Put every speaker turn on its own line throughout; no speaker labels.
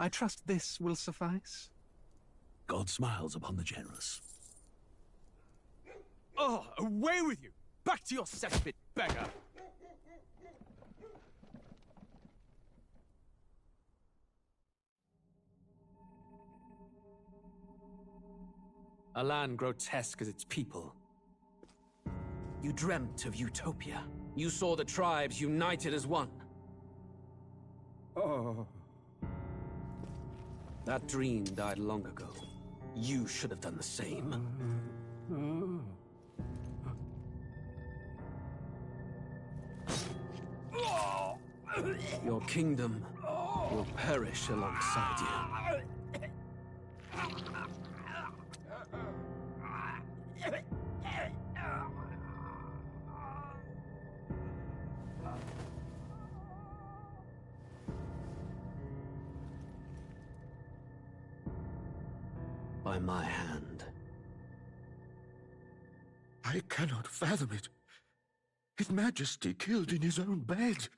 I trust this will suffice.
God smiles upon the generous.
Oh, away with you! Back to your cesspit, beggar! A land grotesque as its people. You dreamt of utopia. You saw the tribes united as one.
Oh.
That dream died long ago. You should have done the same. Your kingdom will perish alongside you. By my hand.
I cannot fathom it. His Majesty killed in his own bed.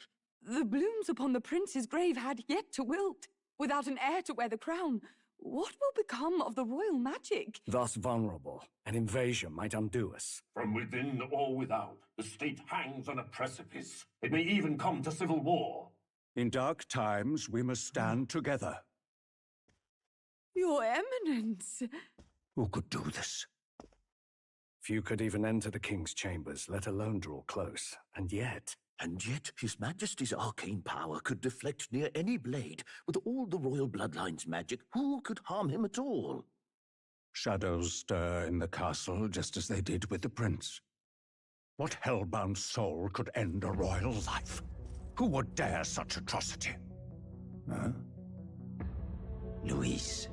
The blooms upon the prince's grave had yet to wilt. Without an heir to wear the crown, what will become of the royal magic?
Thus vulnerable, an invasion might undo us.
From within or without, the state hangs on a precipice. It may even come to civil war.
In dark times, we must stand together.
Your Eminence!
Who could do this? Few could even enter the king's chambers, let alone draw close. And yet
His Majesty's arcane power could deflect near any blade. With all the royal bloodline's magic, who could harm him at all?
shadows stir in the castle just as they did with the prince. What hellbound soul could end a royal life? Who would dare such atrocity? Huh?
Luis.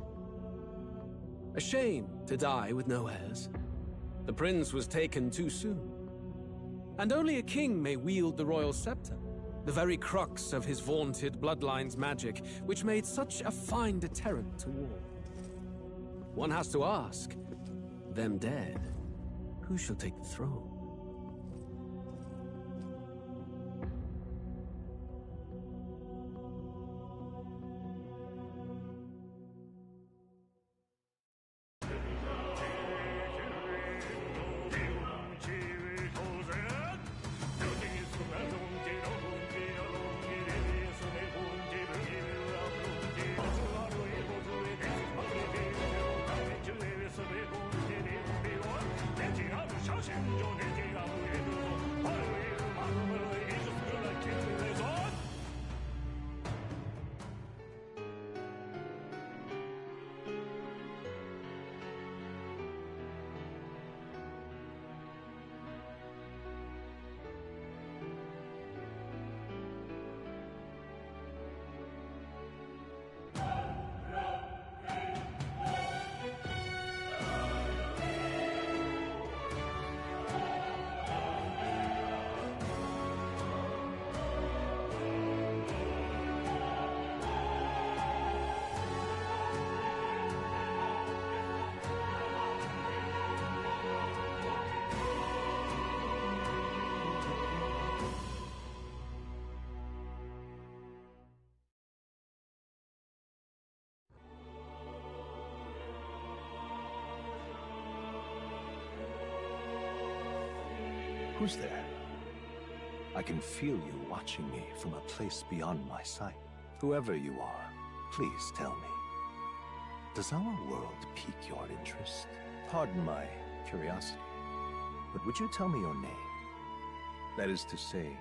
A shame to die with no heirs. The prince was taken too soon. And only a king may wield the royal scepter, the very crux of his vaunted bloodline's magic, which made such a fine deterrent to war. One has to ask, them dead, who shall take the throne?
Who's there? I can feel you watching me from a place beyond my sight. Whoever you are, please tell me. Does our world pique your interest? Pardon my curiosity, but would you tell me your name? That is to say,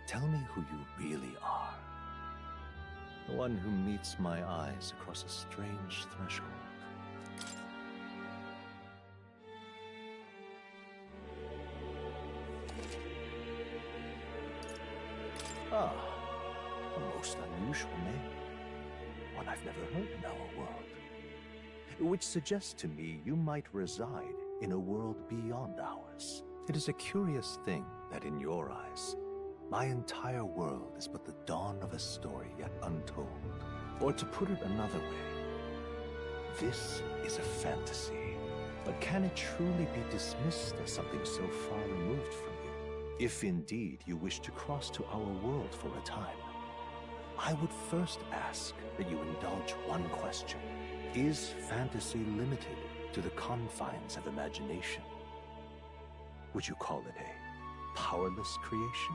tell me who you really are. The one who meets my eyes across a strange threshold. Ah, a most unusual name. One I've never heard in our world. Which suggests to me you might reside in a world beyond ours. It is a curious thing that in your eyes, my entire world is but the dawn of a story yet untold. Or to put it another way, this is a fantasy. But can it truly be dismissed as something so far removed from you? If indeed you wish to cross to our world for a time. I would first ask that you indulge one question. Is fantasy limited to the confines of imagination? Would you call it a powerless creation?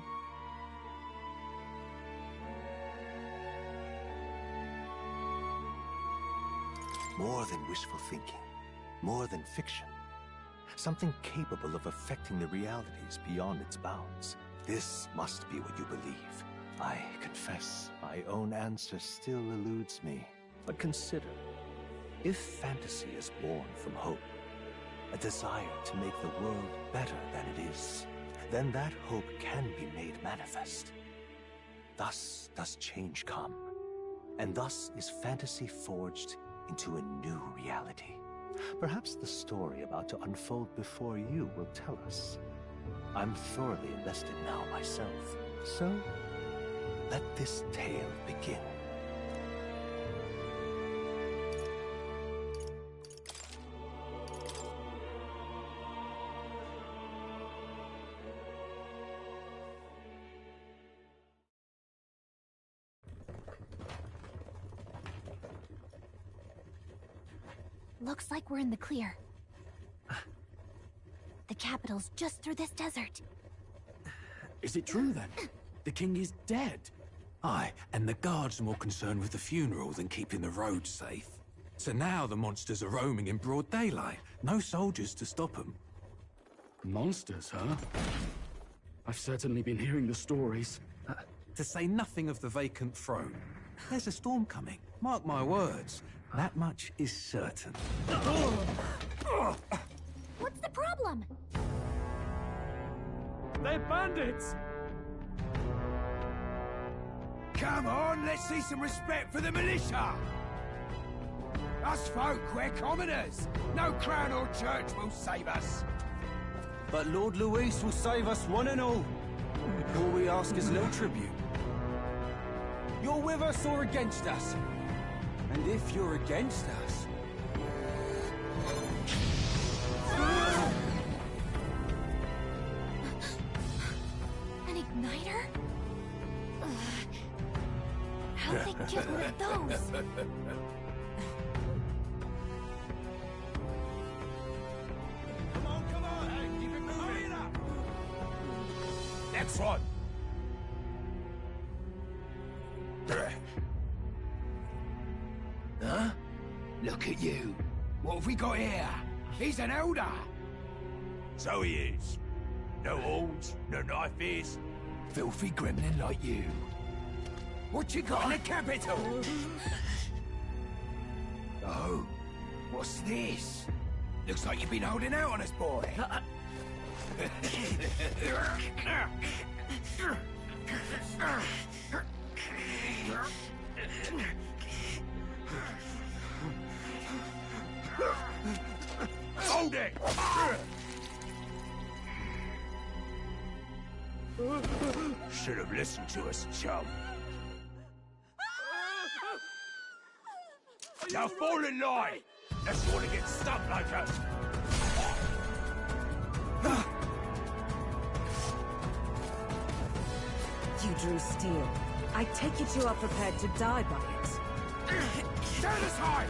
More than wishful thinking, more than fiction. Something capable of affecting the realities beyond its bounds. This must be what you believe. I confess, my own answer still eludes me. But consider, if fantasy is born from hope, a desire to make the world better than it is, then that hope can be made manifest. Thus does change come, and thus is fantasy forged into a new reality. Perhaps the story about to unfold before you will tell us. I'm thoroughly invested now myself, so let this tale begin.
Looks like we're in the clear. The capital's just through this desert.
Is it true then? The king is dead? Aye, and the guards are more concerned with the funeral than keeping the roads safe. So now the monsters are roaming in broad daylight. No soldiers to stop them.
Monsters, huh? I've certainly been hearing the stories.
To say nothing of the vacant throne. There's a storm coming. Mark my words. That much is certain.
What's the problem?
They're bandits!
Come on, let's see some respect for the militia! Us folk, we're commoners. No crown or church will save us.
But Lord Luis will save us one and all. All we ask is little tribute. You're with us or against us? And if you're against us...
An igniter? How'd they get one of those?
Come on, hey, keep it moving. Hurry it up. Next one. Huh? Look at you. What have we got here? He's an elder. So he is. No horns, no knife. Filthy gremlin like you. What you got in the capital? Oh, what's this? Looks like you've been holding out on us, boy. Hold it! Should have listened to us, chum. Now fall in line! Unless you want to get stuck like us.
You drew steel. I take it you are prepared to die by it.
Stand aside!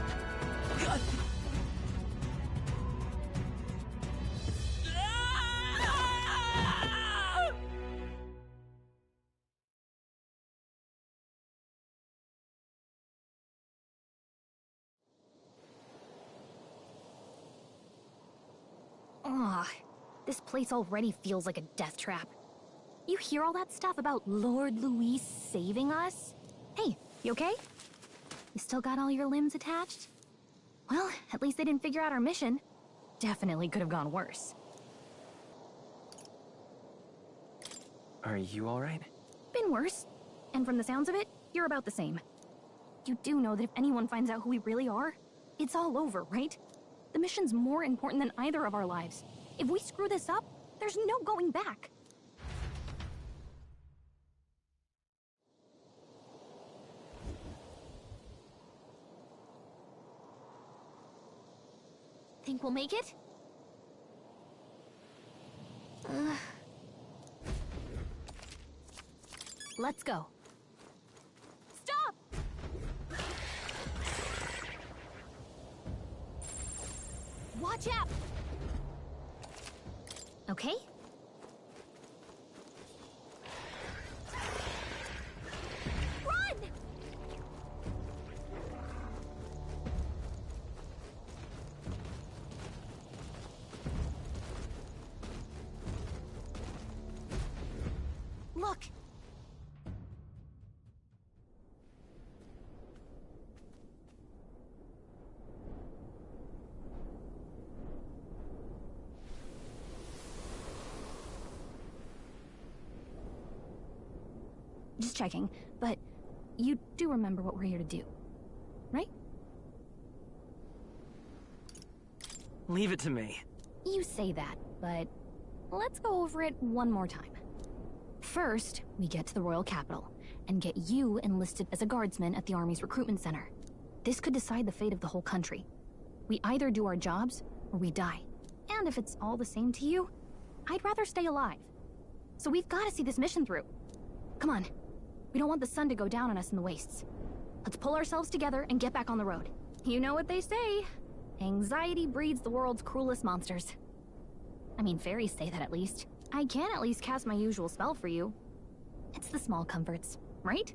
This place already feels like a death trap. You hear all that stuff about Lord Luis saving us? Hey, you okay? You still got all your limbs attached? Well, at least they didn't figure out our mission. Definitely could have gone worse.
Are you alright?
Been worse. And from the sounds of it, you're about the same. You do know that if anyone finds out who we really are, it's all over, right? The mission's more important than either of our lives. If we screw this up, there's no going back. Think we'll make it? Let's go. Watch out! Okay? Run! Look! Just checking, but you do remember what we're here to do, right?
Leave it to me.
You say that, but let's go over it one more time. First, we get to the royal capital and get you enlisted as a guardsman at the army's recruitment center. This could decide the fate of the whole country. We either do our jobs or we die. And if it's all the same to you, I'd rather stay alive. So we've got to see this mission through. Come on. We don't want the sun to go down on us in the wastes. Let's pull ourselves together and get back on the road. You know what they say. Anxiety breeds the world's cruelest monsters. I mean, fairies say that at least. I can at least cast my usual spell for you. It's the small comforts, right?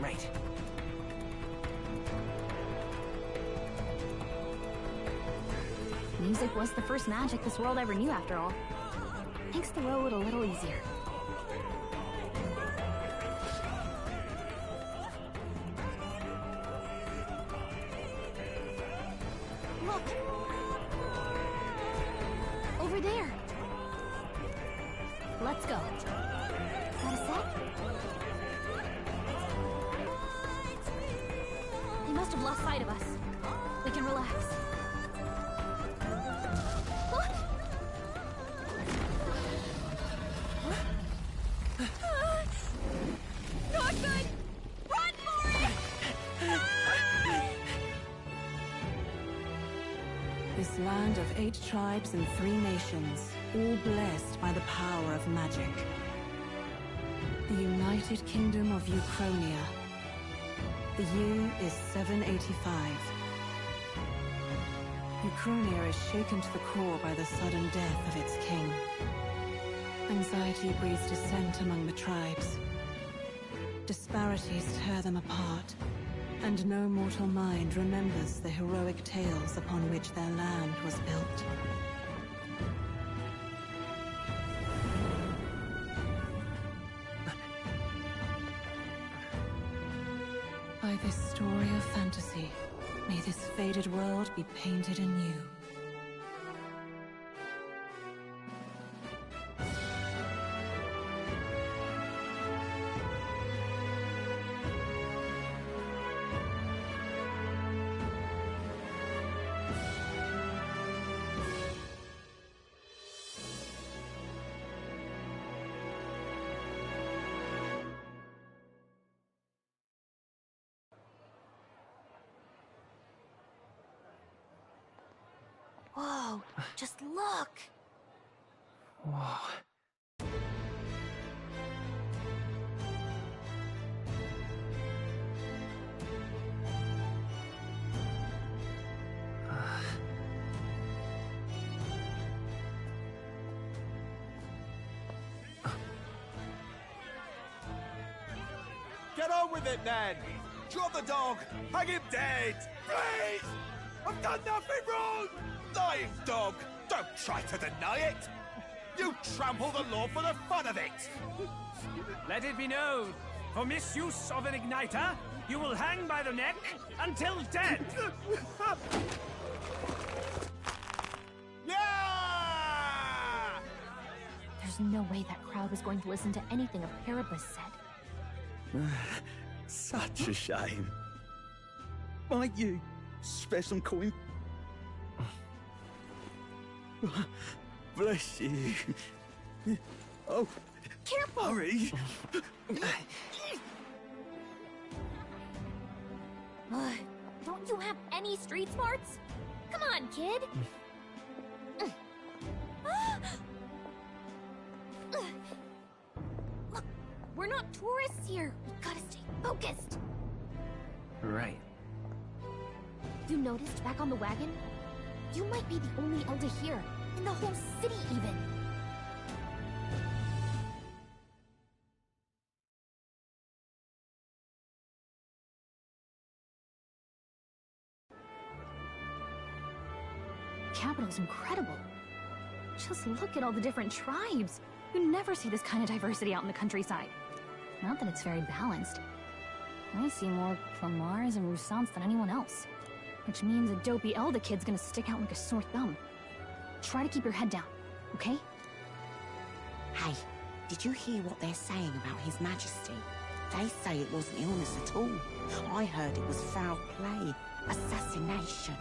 Right.
Music was the first magic this world ever knew, after all. Makes the road a little easier. Look! Over there! Let's go. Is that a set? They must have lost sight of us. We can relax. Not good! Run for it!
This land of 8 tribes and 3 nations, all blessed by the power of magic. The United Kingdom of Uchronia. The year is 785. Uchronia is shaken to the core by the sudden death of its king. Anxiety breeds dissent among the tribes. Disparities tear them apart, and no mortal mind remembers the heroic tales upon which their land was built. By this story of fantasy, may this faded world be painted anew.
Whoa, just look!
Whoa.
Get on with it, then! Drop the dog! Hang him dead! Please! I've done nothing wrong! Lying dog! Don't try to deny it! You trample the law for the fun of it!
Let it be known, for misuse of an igniter, you will hang by the neck until dead!
Yeah!
There's no way that crowd was going to listen to anything a Paribus said.
Such a shame. Might you spare some coin? Bless you. Oh,
careful!
Hurry!
Don't you have any street smarts? Come on, kid! Look, we're not tourists here. We gotta stay focused.
Right.
You noticed back on the wagon? You might be the only elder here, in the whole city even. The capital's incredible. Just look at all the different tribes. You never see this kind of diversity out in the countryside. Not that it's very balanced. I see more Clamars and Roussants than anyone else. Which means a dopey elder kid's gonna stick out like a sore thumb. Try to keep your head down, okay?
Hey, did you hear what they're saying about His Majesty? They say it wasn't illness at all. I heard it was foul play, assassination.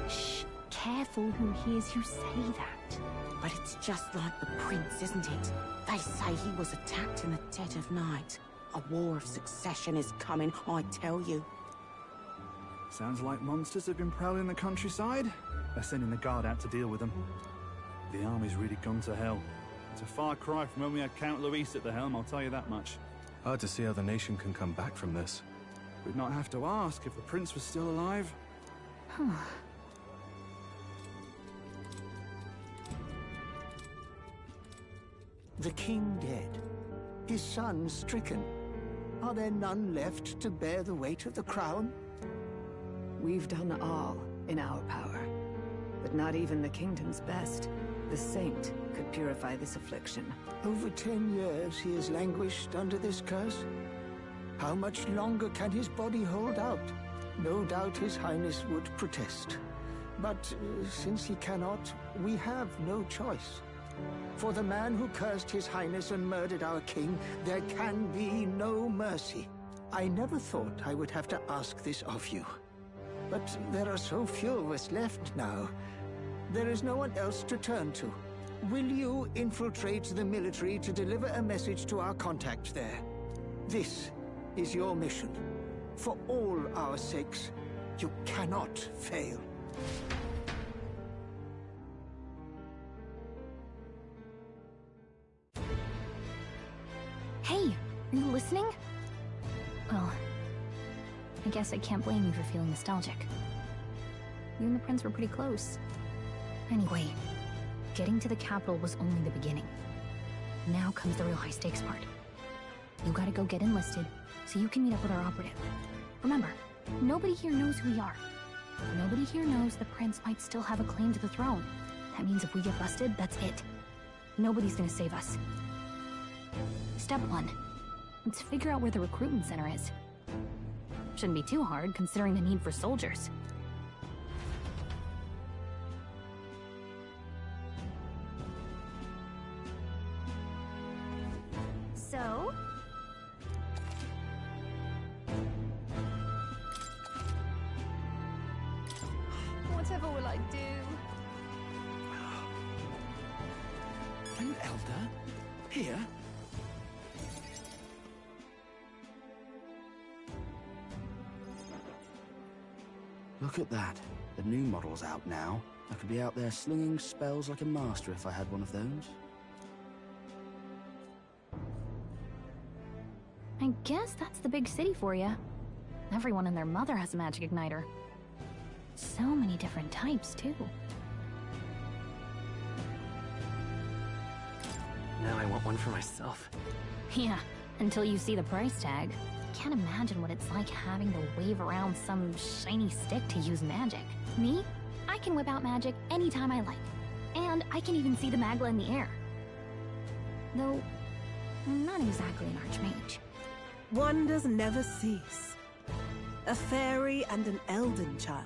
Shh, careful who hears you say that.
But it's just like the prince, isn't it? They say he was attacked in the dead of night. A war of succession is coming, I tell you.
Sounds like monsters have been prowling the countryside. They're sending the guard out to deal with them. The army's really gone to hell. It's a far cry from when we had Count Luis at the helm, I'll tell you that much.
Hard to see how the nation can come back from this.
We'd not have to ask if the prince was still alive.
The king dead. His son stricken. Are there none left to bear the weight of the crown?
We've done all in our power. But not even the kingdom's best, the saint, could purify this affliction.
Over 10 years he has languished under this curse. How much longer can his body hold out? No doubt His Highness would protest. But since he cannot, we have no choice. For the man who cursed His Highness and murdered our king, there can be no mercy. I never thought I would have to ask this of you. But there are so few of us left now. There is no one else to turn to. Will you infiltrate the military to deliver a message to our contact there? This is your mission. For all our sakes, you cannot fail.
Hey, are you listening? Well, I guess I can't blame you for feeling nostalgic. You and the prince were pretty close. Anyway, getting to the capital was only the beginning. Now comes the real high-stakes part. You gotta go get enlisted, so you can meet up with our operative. Remember, nobody here knows who we are. Nobody here knows the prince might still have a claim to the throne. That means if we get busted, that's it. Nobody's gonna save us. Step 1. Let's figure out where the recruitment center is. Shouldn't be too hard, considering the need for soldiers. So? Whatever will I do?
An elder? Here?
Look at that. The new model's out now. I could be out there slinging spells like a master if I had one of those.
I guess that's the big city for you. Everyone and their mother has a magic igniter. So many different types, too.
Now I want one for myself.
Yeah, until you see the price tag. Can't imagine what it's like having to wave around some shiny stick to use magic. Me? I can whip out magic anytime I like. And I can even see the Magla in the air. Though, I'm not exactly an archmage.
Wonders never cease. A fairy and an elden child.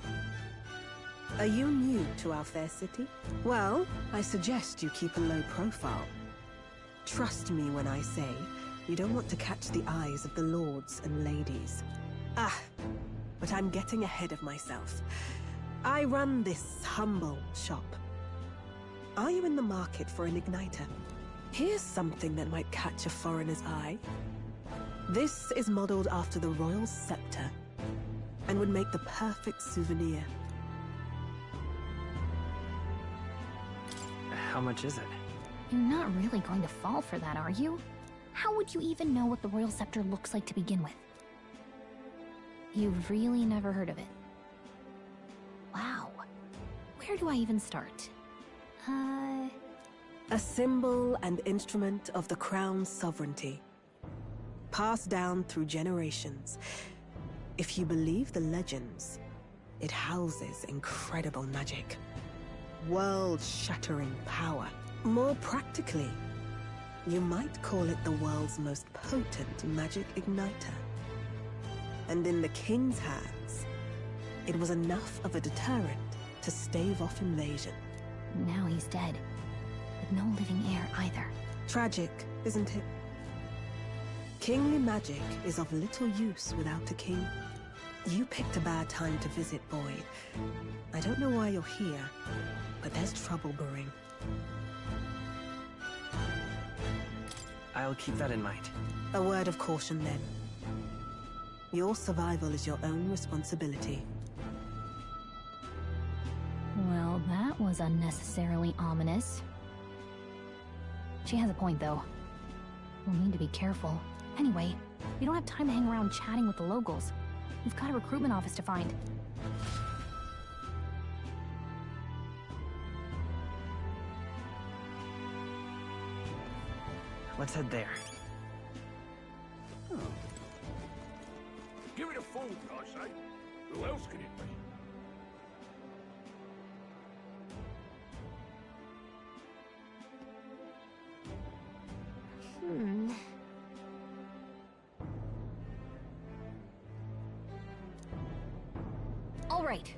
Are you new to our fair city? Well, I suggest you keep a low profile. Trust me when I say you don't want to catch the eyes of the lords and ladies. But I'm getting ahead of myself. I run this humble shop. Are you in the market for an igniter? Here's something that might catch a foreigner's eye. This is modeled after the royal scepter and would make the perfect souvenir.
How much is it?
You're not really going to fall for that, are you? How would you even know what the royal scepter looks like to begin with? You've really never heard of it. Wow. Where do I even start?
A symbol and instrument of the crown's sovereignty. Passed down through generations. If you believe the legends, it houses incredible magic. World-shattering power. More practically, you might call it the world's most potent magic igniter. And in the king's hands, it was enough of a deterrent to stave off invasion.
Now he's dead. With no living heir either.
Tragic, isn't it? Kingly magic is of little use without a king. You picked a bad time to visit, Boyd. I don't know why you're here, but there's trouble brewing.
I'll keep that in mind.
A word of caution, then. Your survival is your own responsibility.
Well, that was unnecessarily ominous. She has a point, though. We'll need to be careful. Anyway, we don't have time to hang around chatting with the locals. We've got a recruitment office to find.
Let's head there.
Oh. Give it a fool, I say. Who else could it be?
All right.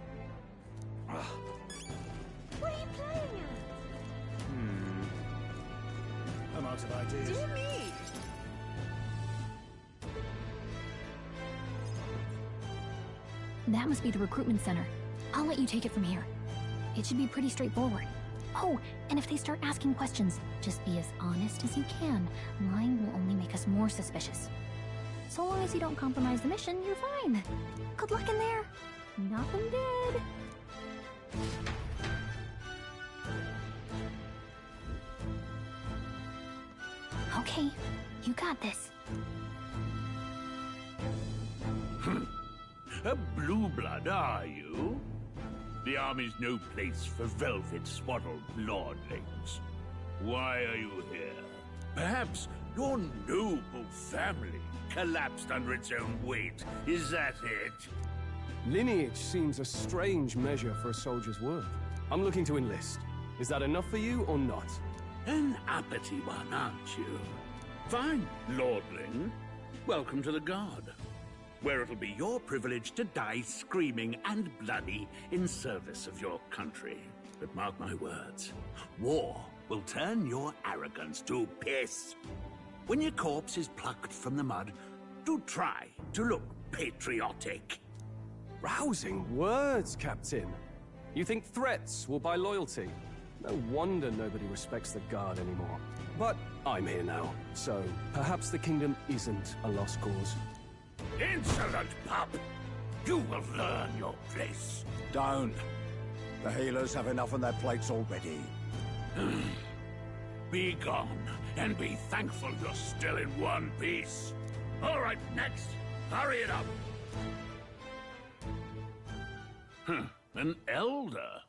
What are you playing at?
I'm out of ideas.
Dear me!
That must be the recruitment center. I'll let you take it from here. It should be pretty straightforward. Oh, and if they start asking questions, just be as honest as you can. Lying will only make us more suspicious. So long as you don't compromise the mission, you're fine. Good luck in there. Knock 'em dead. Okay, you got this.
A blue blood, are you? The army's no place for velvet-swaddled lordlings. Why are you here? Perhaps your noble family collapsed under its own weight. Is that it?
Lineage seems a strange measure for a soldier's worth. I'm looking to enlist. Is that enough for you or not?
An uppity one, aren't you? Fine, lordling. Welcome to the Guard, where it'll be your privilege to die screaming and bloody in service of your country. But mark my words, war will turn your arrogance to piss. When your corpse is plucked from the mud, do try to look patriotic.
Rousing words, Captain. You think threats will buy loyalty? No wonder nobody respects the Guard anymore. But I'm here now, so perhaps the kingdom isn't a lost cause.
Insolent pup! You will learn your place.
Don't. The healers have enough on their plates already.
Be gone, and be thankful you're still in one piece. All right, next. Hurry it up. An elder?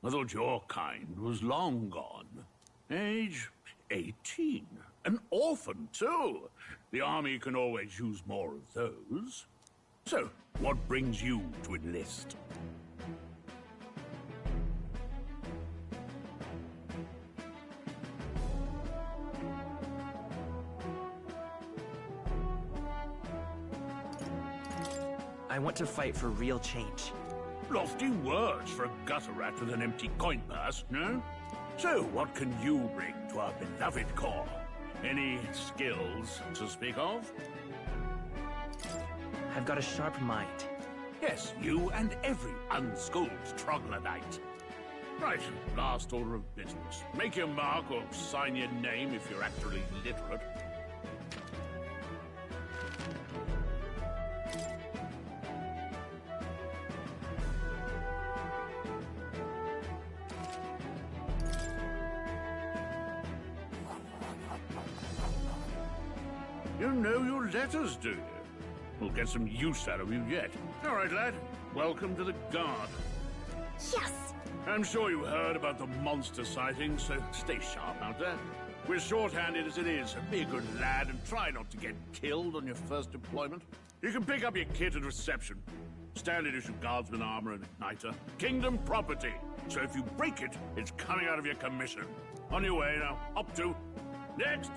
I thought your kind was long gone. Age 18. An orphan, too. The army can always use more of those. So, what brings you to enlist?
I want to fight for real change.
Lofty words for a gutter rat with an empty coin purse, no? So, what can you bring to our beloved corps? Any skills to speak of?
I've got a sharp mind.
Yes, you and every unschooled troglodyte. Right, last order of business. Make your mark or sign your name if you're actually literate. You know your letters, do you? We'll get some use out of you yet. All right, lad. Welcome to the Guard.
Yes!
I'm sure you heard about the monster sightings, so stay sharp out there. We're short-handed as it is, so be a good lad and try not to get killed on your first deployment. You can pick up your kit at reception. Standard issue guardsman armor and igniter. Kingdom property. So if you break it, it's coming out of your commission. On your way now. Up to. Next!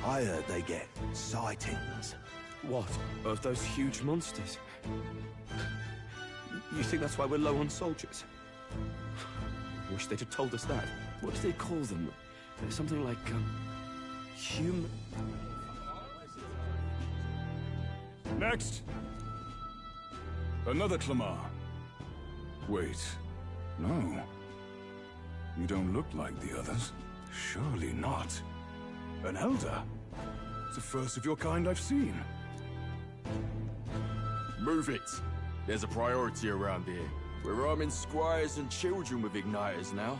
I heard they get sightings.
What? Of those huge monsters? You think that's why we're low on soldiers? Wish they'd have told us that. What do they call them? Something like, human...
Next! Another Clamar. Wait, no. You don't look like the others. Surely not. An Elder? It's the first of your kind I've seen.
Move it. There's a priority around here. We're arming squires and children with igniters now.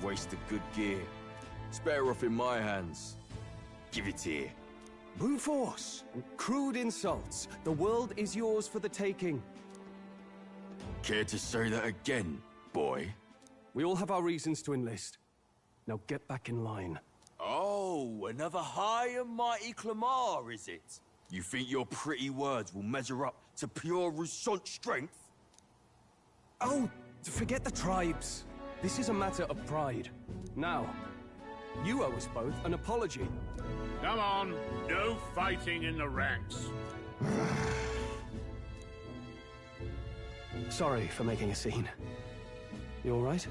Waste of good gear. It's better off in my hands. Give it here.
Brute force! Crude insults. The world is yours for the taking.
Care to say that again, boy?
We all have our reasons to enlist. Now get back in line.
Oh, another high and mighty Clamar, is it? You think your pretty words will measure up to pure Roussant strength?
Oh, forget the tribes. This is a matter of pride. Now, you owe us both an apology.
Come on, no fighting in the ranks.
Sorry for making a scene. You all right?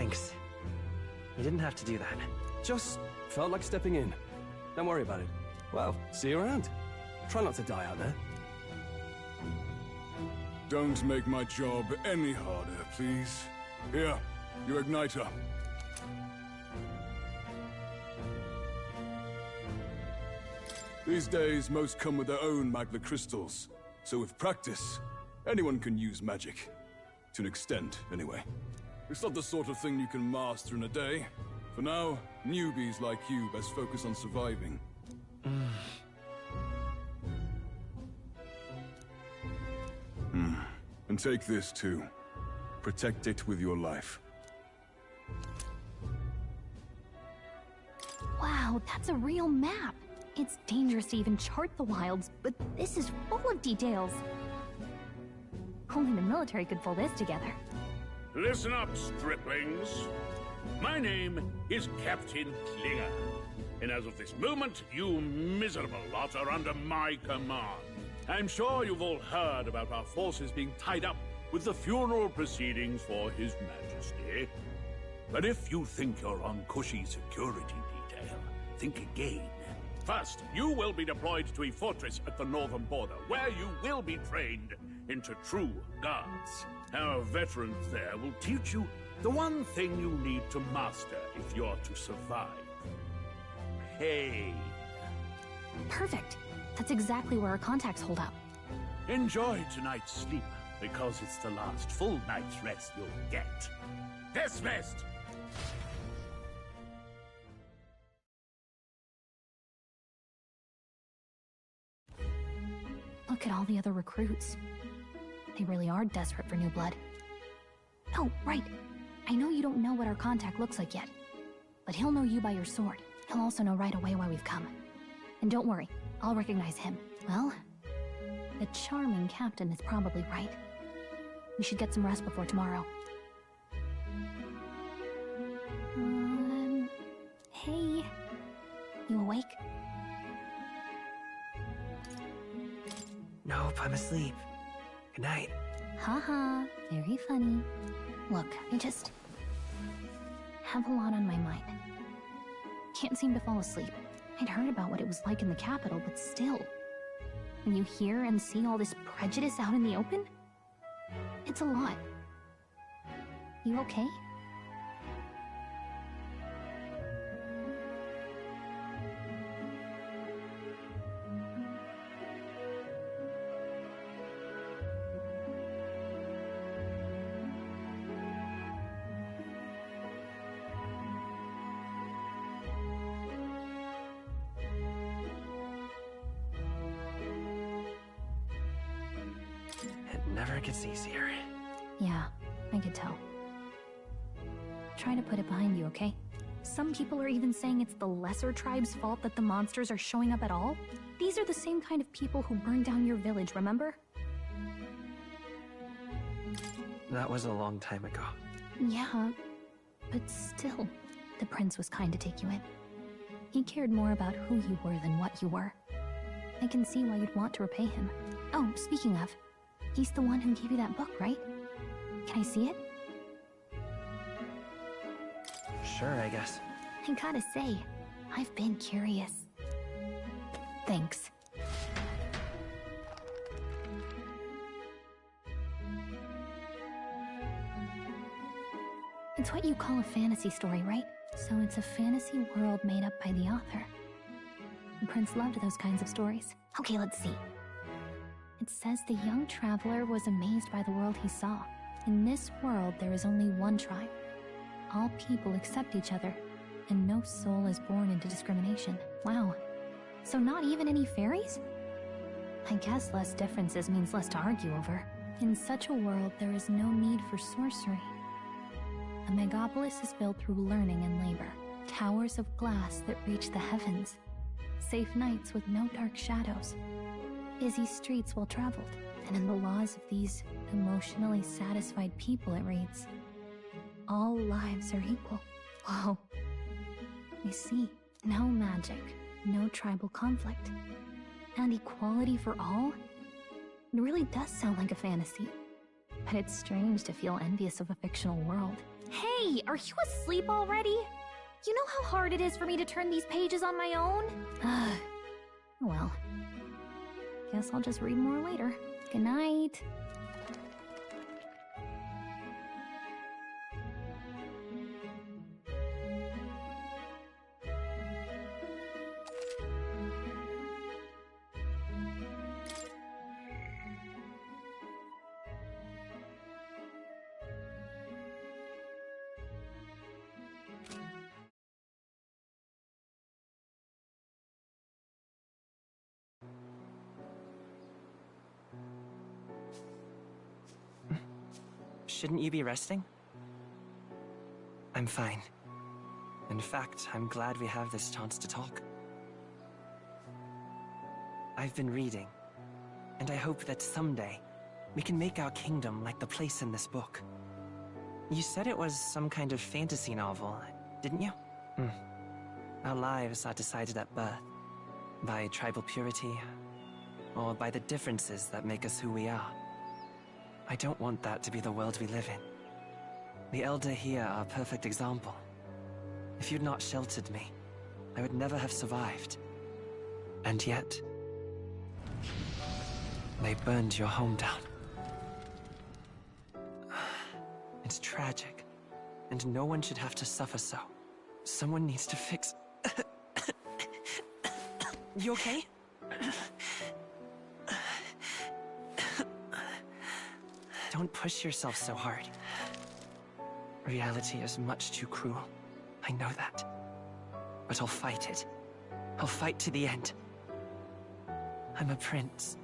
Thanks. You didn't have to do that.
Just felt like stepping in. Don't worry about it. Well, see you around. Try not to die out there.
Don't make my job any harder, please. Here, your igniter. These days, most come with their own magna crystals. So with practice, anyone can use magic. To an extent, anyway. It's not the sort of thing you can master in a day. For now, newbies like you best focus on surviving. And take this too. Protect it with your life.
Wow, that's a real map. It's dangerous to even chart the wilds, but this is full of details. Only the military could pull this together.
Listen up, striplings. My name is Captain Klinger. And as of this moment, you miserable lot are under my command. I'm sure you've all heard about our forces being tied up with the funeral proceedings for His Majesty. But if you think you're on cushy security detail, think again. First, you will be deployed to a fortress at the northern border, where you will be trained into true guards. Our veterans there will teach you the one thing you need to master if you're to survive. Pain.
Perfect. That's exactly where our contacts hold up.
Enjoy tonight's sleep, because it's the last full night's rest you'll get. Dismissed!
Look at all the other recruits. They really are desperate for new blood. Oh, right. I know you don't know what our contact looks like yet, but he'll know you by your sword. He'll also know right away why we've come. And don't worry, I'll recognize him. Well, the charming captain is probably right. We should get some rest before tomorrow. Hey. You awake?
Nope, I'm asleep. Good night.
Haha, very funny. Look, I just have a lot on my mind. Can't seem to fall asleep. I'd heard about what it was like in the capital, but still. When you hear and see all this prejudice out in the open, it's a lot. You okay?
It never gets easier.
Yeah, I could tell. Try to put it behind you, okay? Some people are even saying it's the lesser tribe's fault that the monsters are showing up at all. These are the same kind of people who burned down your village, remember?
That was a long time ago.
Yeah, but still, the prince was kind to take you in. He cared more about who you were than what you were. I can see why you'd want to repay him. Oh, speaking of, he's the one who gave you that book, right? Can I see it?
Sure, I guess.
I gotta say, I've been curious. Thanks. It's what you call a fantasy story, right? So it's a fantasy world made up by the author. The prince loved those kinds of stories. Okay, let's see. It says the young traveler was amazed by the world he saw. In this world, there is only one tribe. All people accept each other, and no soul is born into discrimination. Wow. So not even any fairies? I guess less differences means less to argue over. In such a world, there is no need for sorcery. A megapolis is built through learning and labor. Towers of glass that reach the heavens. Safe nights with no dark shadows. Busy streets well traveled. And in the laws of these emotionally satisfied people, it reads, all lives are equal. Whoa. You see, no magic, no tribal conflict, and equality for all? It really does sound like a fantasy. But it's strange to feel envious of a fictional world. Hey, are you asleep already? You know how hard it is for me to turn these pages on my own? Oh well. Guess I'll just read more later. Good night.
Shouldn't you be resting? I'm fine. In fact, I'm glad we have this chance to talk. I've been reading, and I hope that someday we can make our kingdom like the place in this book. You said it was some kind of fantasy novel, didn't you? Our lives are decided at birth, by tribal purity, or by the differences that make us who we are. I don't want that to be the world we live in. The Elder here are a perfect example. If you'd not sheltered me, I would never have survived. And yet, they burned your home down. It's tragic, and no one should have to suffer so. Someone needs to fix... You okay? Don't push yourself so hard. Reality is much too cruel. I know that. But I'll fight it. I'll fight to the end. I'm a prince.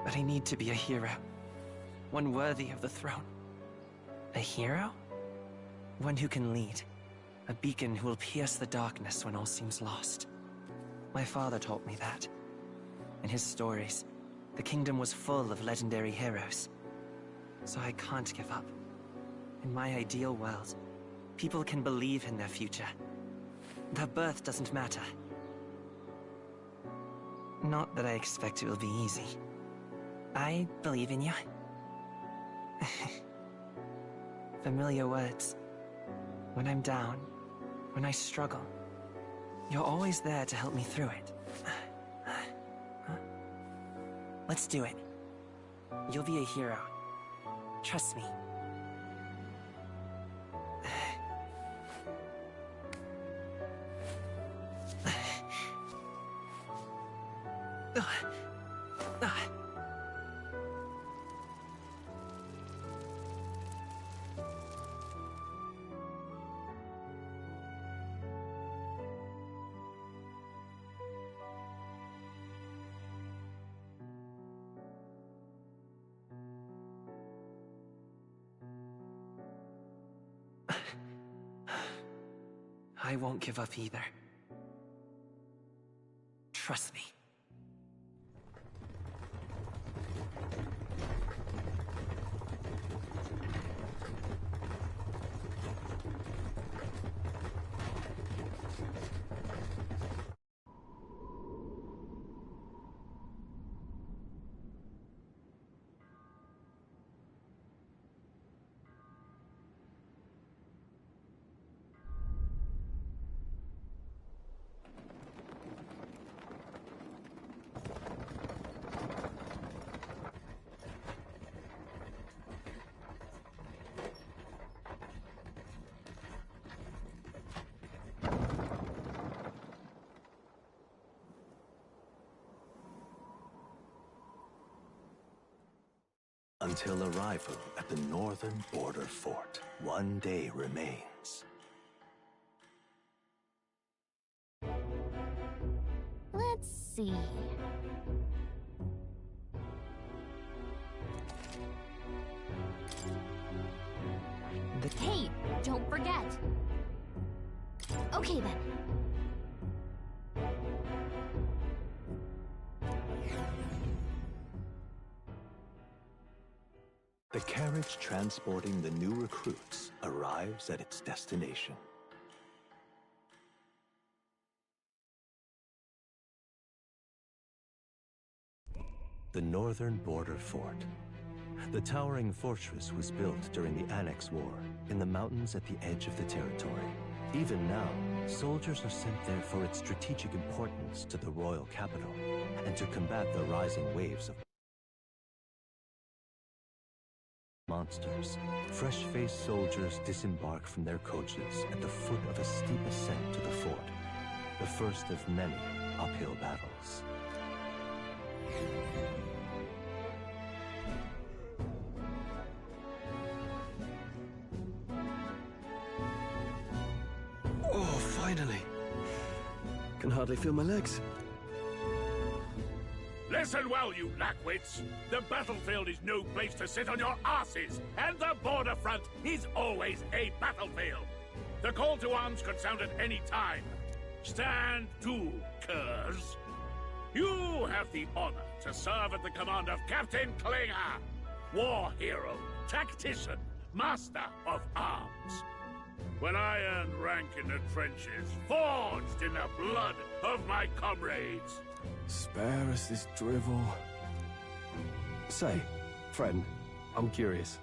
But I need to be a hero. One worthy of the throne. A hero? One who can lead. A beacon who will pierce the darkness when all seems lost. My father taught me that. In his stories, the kingdom was full of legendary heroes. So I can't give up. In my ideal world, people can believe in their future. Their birth doesn't matter. Not that I expect it will be easy. I believe in you. Familiar words. When I'm down, when I struggle, you're always there to help me through it. Let's do it. You'll be a hero. Trust me. I won't give up either. Trust me.
Until arrival at the northern border fort, one day remains.
Let's see. Hey, don't forget. Okay then.
The carriage transporting the new recruits arrives at its destination. The northern border fort.
The towering fortress was built during the Annex War, in the mountains at the edge of the territory. Even now, soldiers are sent there for its strategic importance to the royal capital, and to combat the rising waves of monsters. Fresh-faced soldiers disembark from their coaches at the foot of a steep ascent to the fort, the first of many uphill battles.
Oh, finally. Can hardly feel my legs.
Listen well, you lackwits. The battlefield is no place to sit on your asses, and the border front is always a battlefield. The call to arms could sound at any time. Stand to, curs. You have the honor to serve at the command of Captain Klinger, war hero, tactician, master of arms. When I earned rank in the trenches, forged in the blood of my comrades.
Spare us this drivel. Say, friend, I'm curious.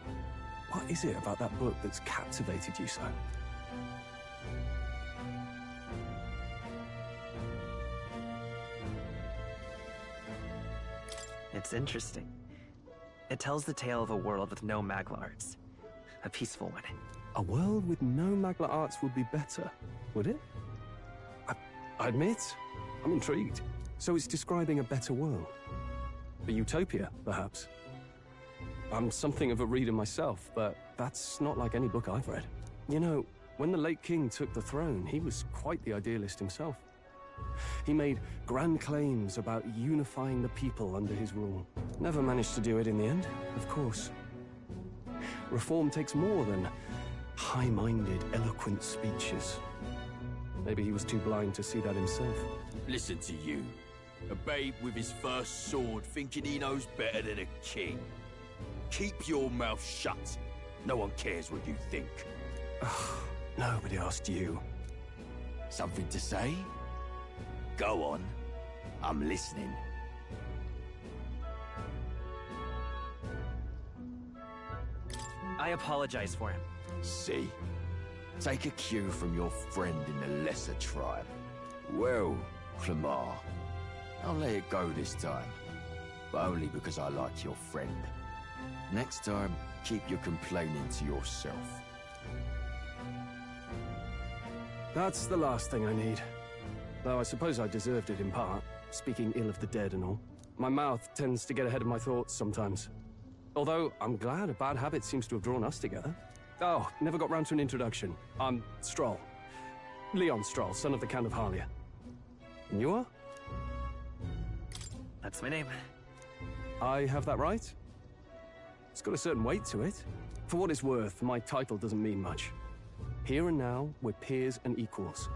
What is it about that book that's captivated you so?
It's interesting. It tells the tale of a world with no Magla arts. A peaceful one.
A world with no Magla arts would be better, would it? I admit, I'm intrigued. So it's describing a better world. A utopia, perhaps. I'm something of a reader myself, but that's not like any book I've read. You know, when the late king took the throne, he was quite the idealist himself. He made grand claims about unifying the people under his rule. Never managed to do it in the end, of course. Reform takes more than high-minded, eloquent speeches. Maybe he was too blind to see that himself.
Listen to you. A babe with his first sword thinking he knows better than a king. Keep your mouth shut. No one cares what you think.
Nobody asked you.
Something to say? Go on. I'm listening.
I apologize for him.
See? Take a cue from your friend in the lesser tribe. Well, Clemar, I'll let it go this time. But only because I like your friend. Next time, keep your complaining to yourself.
That's the last thing I need. Though I suppose I deserved it in part, speaking ill of the dead and all. My mouth tends to get ahead of my thoughts sometimes. Although, I'm glad a bad habit seems to have drawn us together. Oh, never got round to an introduction. I'm Stroll. Leon Stroll, son of the Count of Harlia. And you are?
That's my name.
I have that right? It's got a certain weight to it. For what it's worth, my title doesn't mean much. Here and now, we're peers and equals.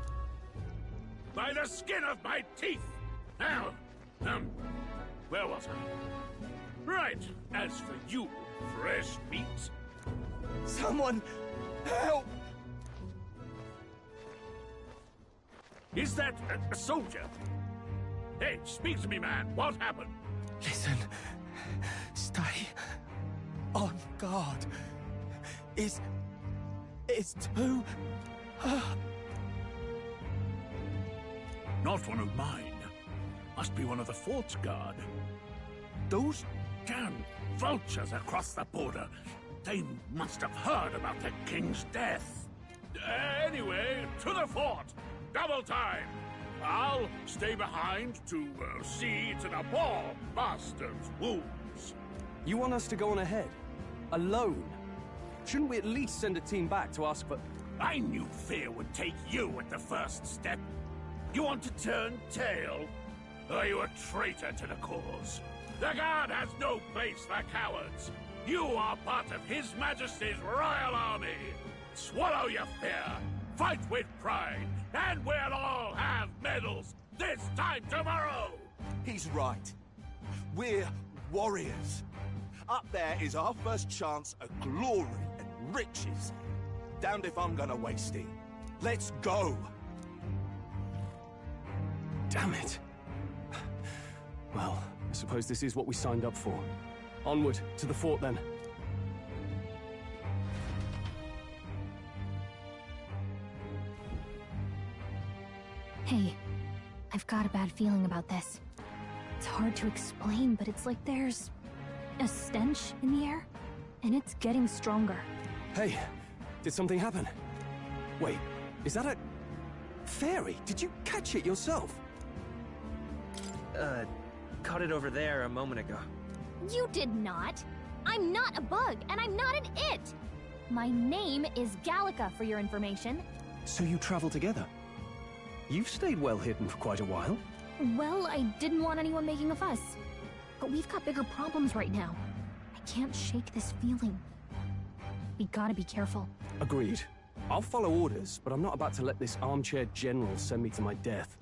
By the skin of my teeth! Now, where was I? Right, as for you, fresh meat...
Someone, help!
Is that a soldier? Hey, speak to me, man. What happened?
Listen. Stay on guard. It's too...
Not one of mine. Must be one of the fort's guard. Those damn vultures across the border. They must have heard about the king's death. Anyway, to the fort. Double time. I'll stay behind to see to the poor bastard's wounds.
You want us to go on ahead? Alone? Shouldn't we at least send a team back to ask for...
I knew fear would take you at the first step. You want to turn tail? Are you a traitor to the cause? The Guard has no place for cowards. You are part of His Majesty's Royal Army. Swallow your fear, fight with pride, and we'll all have medals this time tomorrow!
He's right. We're warriors. Up there is our first chance at glory and riches. Damned if I'm gonna waste it. Let's go!
Damn it. Well, I suppose this is what we signed up for. Onward, to the fort then.
Hey, I've got a bad feeling about this. It's hard to explain, but it's like there's a stench in the air, and it's getting stronger.
Hey, did something happen? Wait, is that a fairy? Did you catch it yourself?
Caught it over there a moment ago.
You did not! I'm not a bug, and I'm not an it! My name is Gallica, for your information.
So you travel together? You've stayed well hidden for quite a while.
Well, I didn't want anyone making a fuss. But we've got bigger problems right now. I can't shake this feeling. We gotta be careful.
Agreed. I'll follow orders, but I'm not about to let this armchair general send me to my death.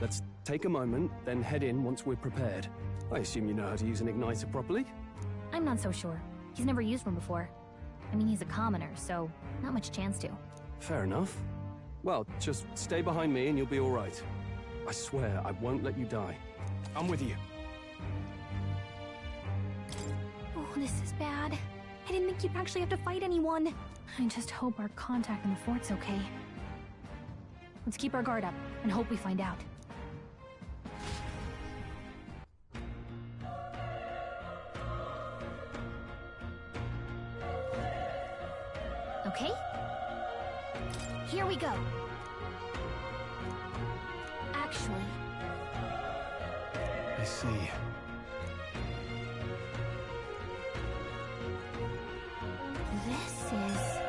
Let's take a moment, then head in once we're prepared. I assume you know how to use an igniter properly?
I'm not so sure. He's never used one before. I mean, he's a commoner, so not much chance to.
Fair enough. Well, just stay behind me and you'll be all right. I swear I won't let you die. I'm with you.
Oh, this is bad. I didn't think you'd actually have to fight anyone. I just hope our contact in the fort's okay. Let's keep our guard up and hope we find out. Okay? Here we go. Actually...
I see.
This is...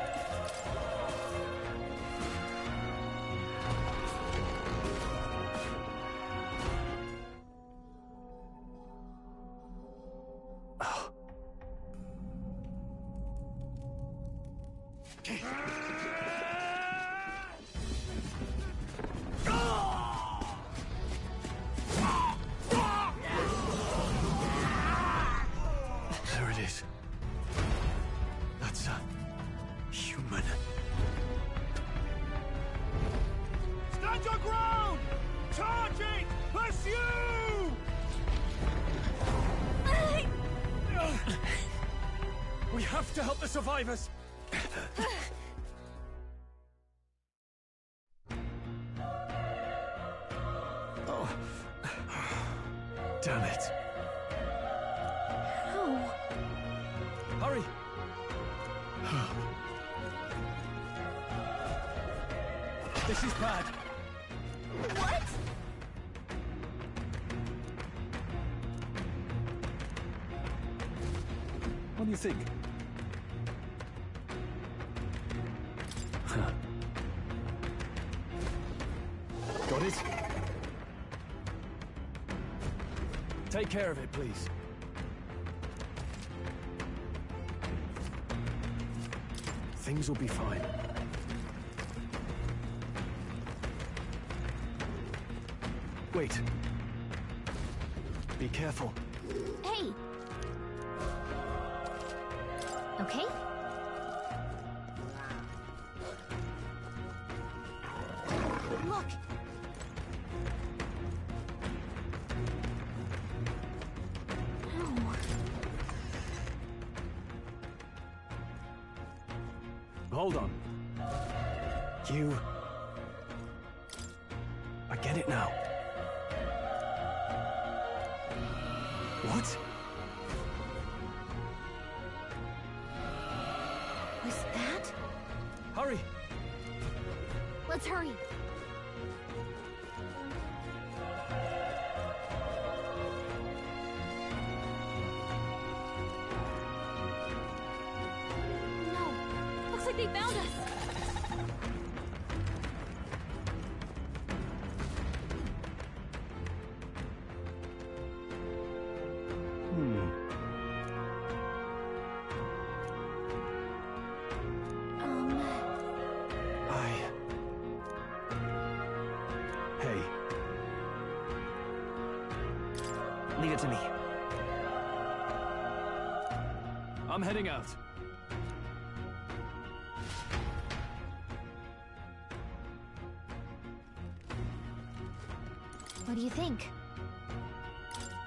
There it is. That's a human.
Stand your ground! Charge it! Pursue!
We have to help the survivors! Oh. Damn it.
How?
Hurry! This is bad.
What?
What do you think? Got it? Take care of it, please. Things will be fine. Wait. Be careful.
Hey! Okay? Look! Ow.
Hold on. You... I get it now. What?
Was that?
Hurry!
Let's hurry! No! Looks like they found us!
Hey.
Leave it to me.
I'm heading out.
What do you think?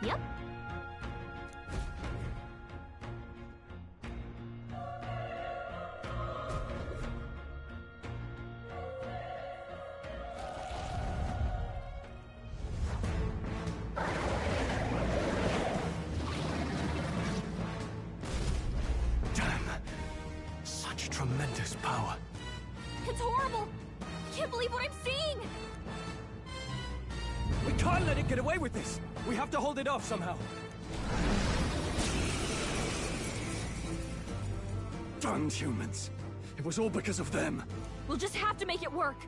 Yep. believe what I'm seeing!
We can't let it get away with this! We have to hold it off somehow. Darn humans. It was all because of them.
We'll just have to make it work.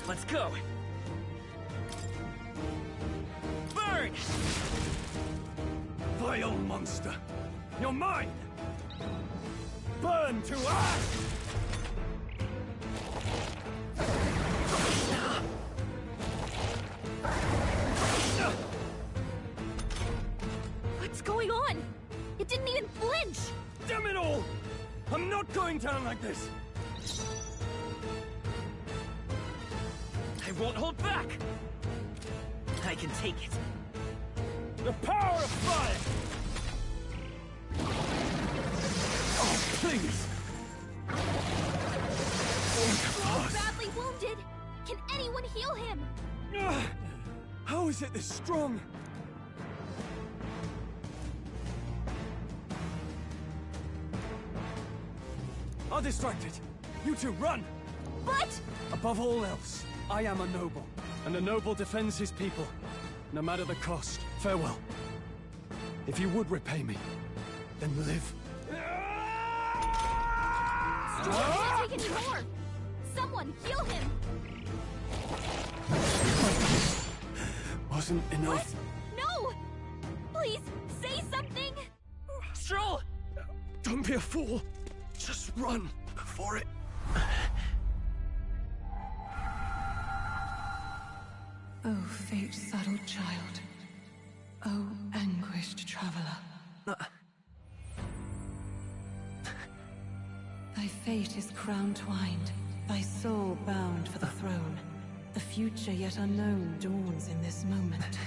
Let's go! Burn!
Vile monster! You're mine! Burn to ash!
What's going on? It didn't even flinch!
Damn it all! I'm not going down like this!
I won't hold back! I can take it.
The power of fire! Oh, please!
He's badly wounded! Can anyone heal him?
How is it this strong? I'll distract it. You two, run!
But...
Above all else, I am a noble, and a noble defends his people, no matter the cost. Farewell. If you would repay me, then live.
Storm can't take any more! Someone heal him!
Wasn't enough.
What? No! Please, say something!
Stroll!
Don't be a fool. Just run for it.
Oh, fate-saddled child. Oh, anguished traveler. Thy fate is crown-twined, thy soul bound for the throne. The future yet unknown dawns in this moment.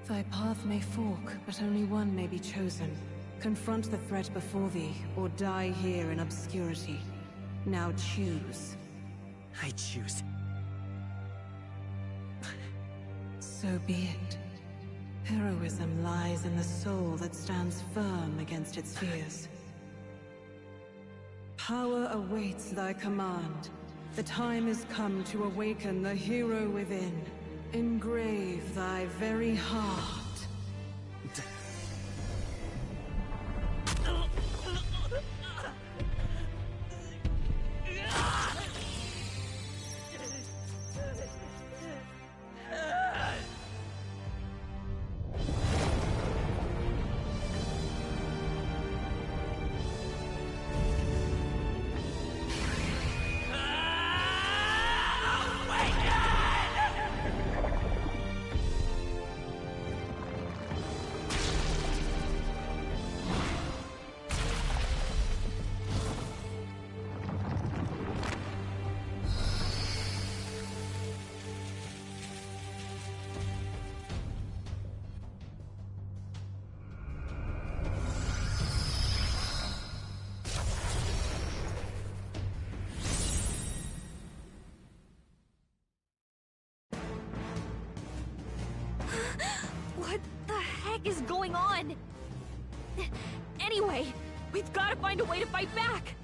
Thy path may fork, but only one may be chosen. Confront the threat before thee, or die here in obscurity. Now choose.
I choose.
So be it. Heroism lies in the soul that stands firm against its fears. Power awaits thy command. The time is come to awaken the hero within. Engrave thy very heart.
What the heck is going on? Anyway, we've got to find a way to fight back!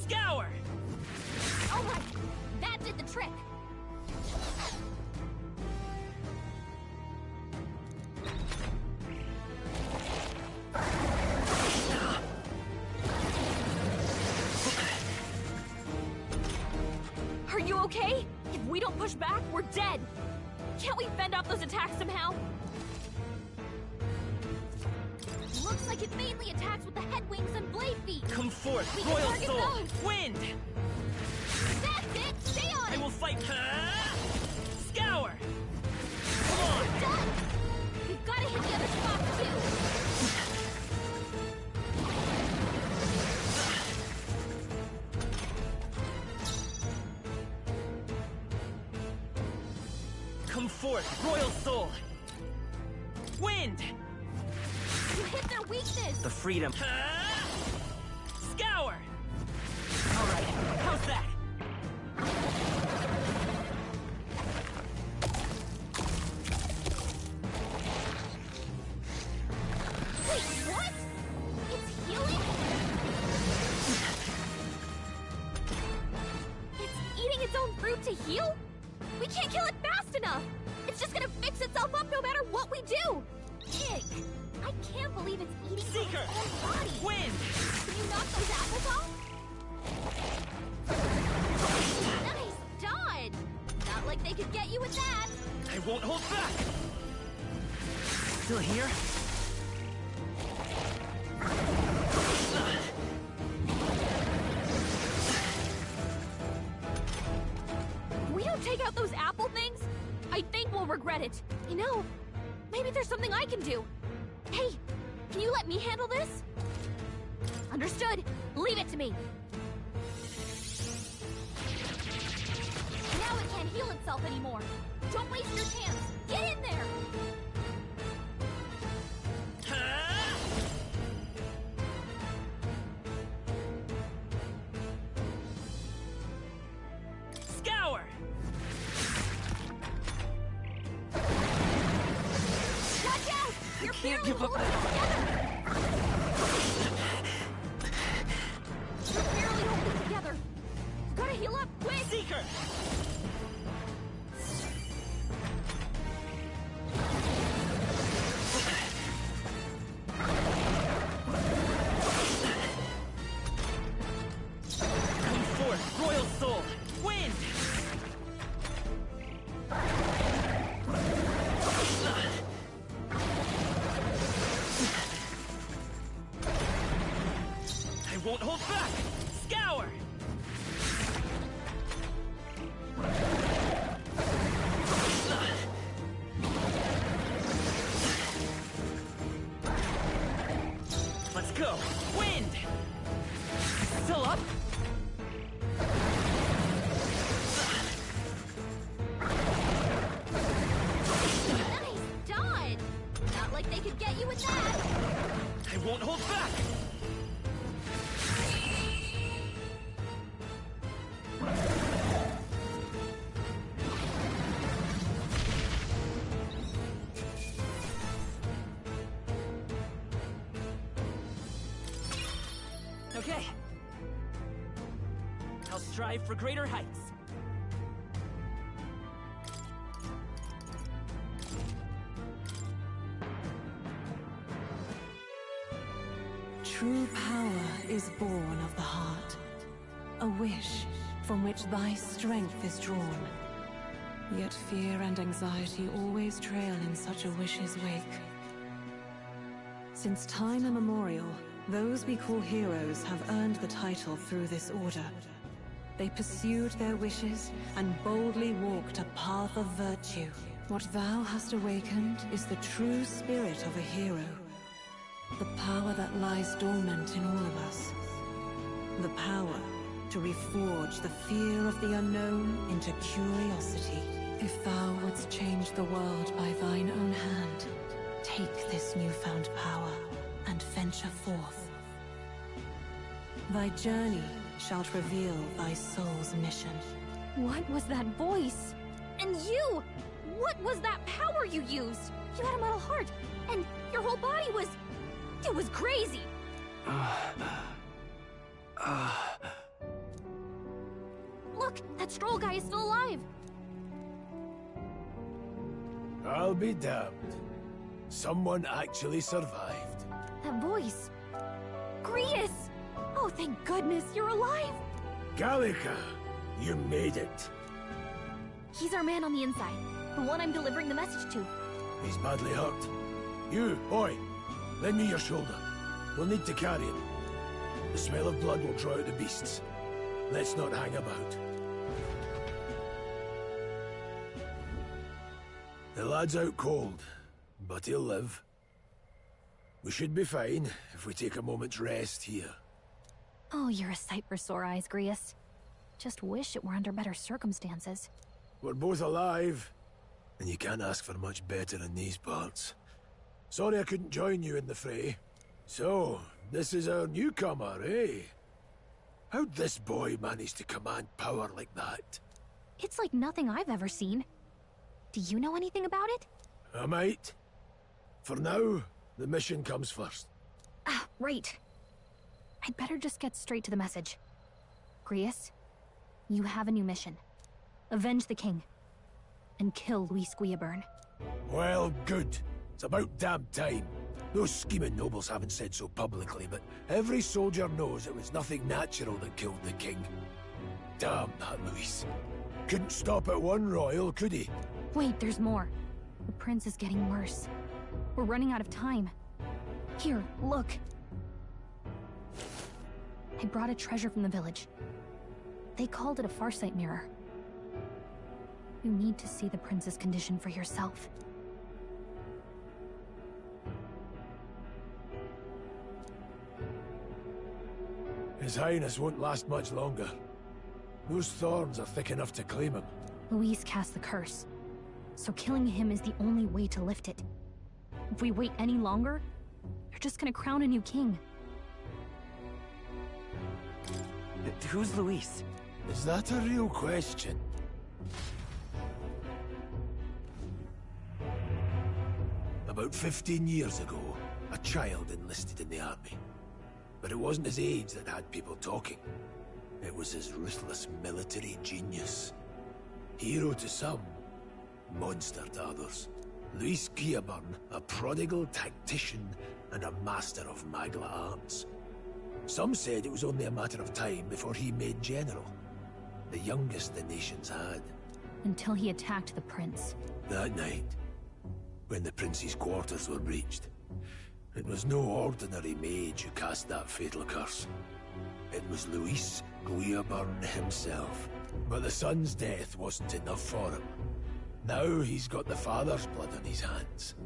Scour!
Alright, that did the trick! Are you okay? If we don't push back, we're dead! Can't we fend off those attacks somehow? Looks like it mainly attacks with the head wings and blade feet!
Come forth,
We can
Royal
target
Soul!
those.
Wind!
That's it! Stay on it!
I will fight! Scour! Come on!
Done! We've got to hit the other spots too!
Come forth, Royal Soul! Wind!
hit their weakness!
The freedom. Scour! Alright, how's that?
Wait, what? It's healing? It's eating its own fruit to heal? We can't kill it fast enough! It's just gonna fix itself up no matter what we do! Ick! I can't believe it's eating
Seeker!
its own body!
Win!
Can you knock those apples off? Nice dodge! Not like they could get you with that!
I won't hold back! Still here?
If we don't take out those apple things, I think we'll regret it. You know, maybe there's something I can do. Hey, can you let me handle this? Understood. Leave it to me. Now it can't heal itself anymore. Don't waste your chance. Get in there!
Scour!
Watch out! You're
Can't
barely
give up
holding it together! You're barely holding it together! You gotta heal up, quick!
Seeker! Come forth, Royal Soul! Wind! I won't hold back! Scour! Let's go! Wind! Still up?
Nice dodge! Not like they could get you with that!
I won't hold back! Okay. I'll strive for greater heights.
True power is born of the heart, a wish from which thy strength is drawn. Yet fear and anxiety always trail in such a wish's wake. Since time immemorial, those we call heroes have earned the title through this order. They pursued their wishes and boldly walked a path of virtue. What thou hast awakened is the true spirit of a hero. The power that lies dormant in all of us. The power to reforge the fear of the unknown into curiosity. If thou wouldst change the world by thine own hand, take this newfound power and venture forth. Thy journey shalt reveal thy soul's mission.
What was that voice? And you! What was that power you used? You had a metal heart, and your whole body was... It was crazy! Look, that Stroll guy is still alive!
I'll be damned. Someone actually survived.
That voice... Grius! Oh, thank goodness, you're alive!
Gallica, you made it.
He's our man on the inside, the one I'm delivering the message to.
He's badly hurt. You, boy, lend me your shoulder. We'll need to carry him. The smell of blood will draw out the beasts. Let's not hang about. The lad's out cold, but he'll live. We should be fine if we take a moment's rest here.
Oh, you're a sight for sore eyes, Grius. Just wish it were under better circumstances.
We're both alive, and you can't ask for much better in these parts.
Sorry I couldn't join you in the fray. So, this is our newcomer, eh? How'd this boy manage to command power like that?
It's like nothing I've ever seen. Do you know anything about it?
I might. For now, the mission comes first.
Ah, right. I'd better just get straight to the message. Grius, you have a new mission. Avenge the king. And kill Luis Guillaburn.
Well, good. It's about damn time. Those scheming nobles haven't said so publicly, but every soldier knows it was nothing natural that killed the king. Damn that Luis. Couldn't stop at one royal, could he?
Wait, there's more. The prince is getting worse. We're running out of time. Here, look. I brought a treasure from the village. They called it a farsight mirror. You need to see the prince's condition for yourself.
His Highness won't last much longer. Those thorns are thick enough to claim him.
Luis cast the curse, so killing him is the only way to lift it. If we wait any longer, they're just gonna crown a new king.
Who's Luis?
Is that a real question? About 15 years ago, a child enlisted in the army. But it wasn't his age that had people talking. It was his ruthless military genius. Hero to some, monster to others. Luis Guillaburn, a prodigal tactician and a master of Magla arts. Some said it was only a matter of time before he made general. The youngest the nations had.
Until he attacked the prince.
That night, when the prince's quarters were breached, it was no ordinary mage who cast that fatal curse. It was Luis Guillaburn himself. But the son's death wasn't enough for him. Now he's got the father's blood on his hands.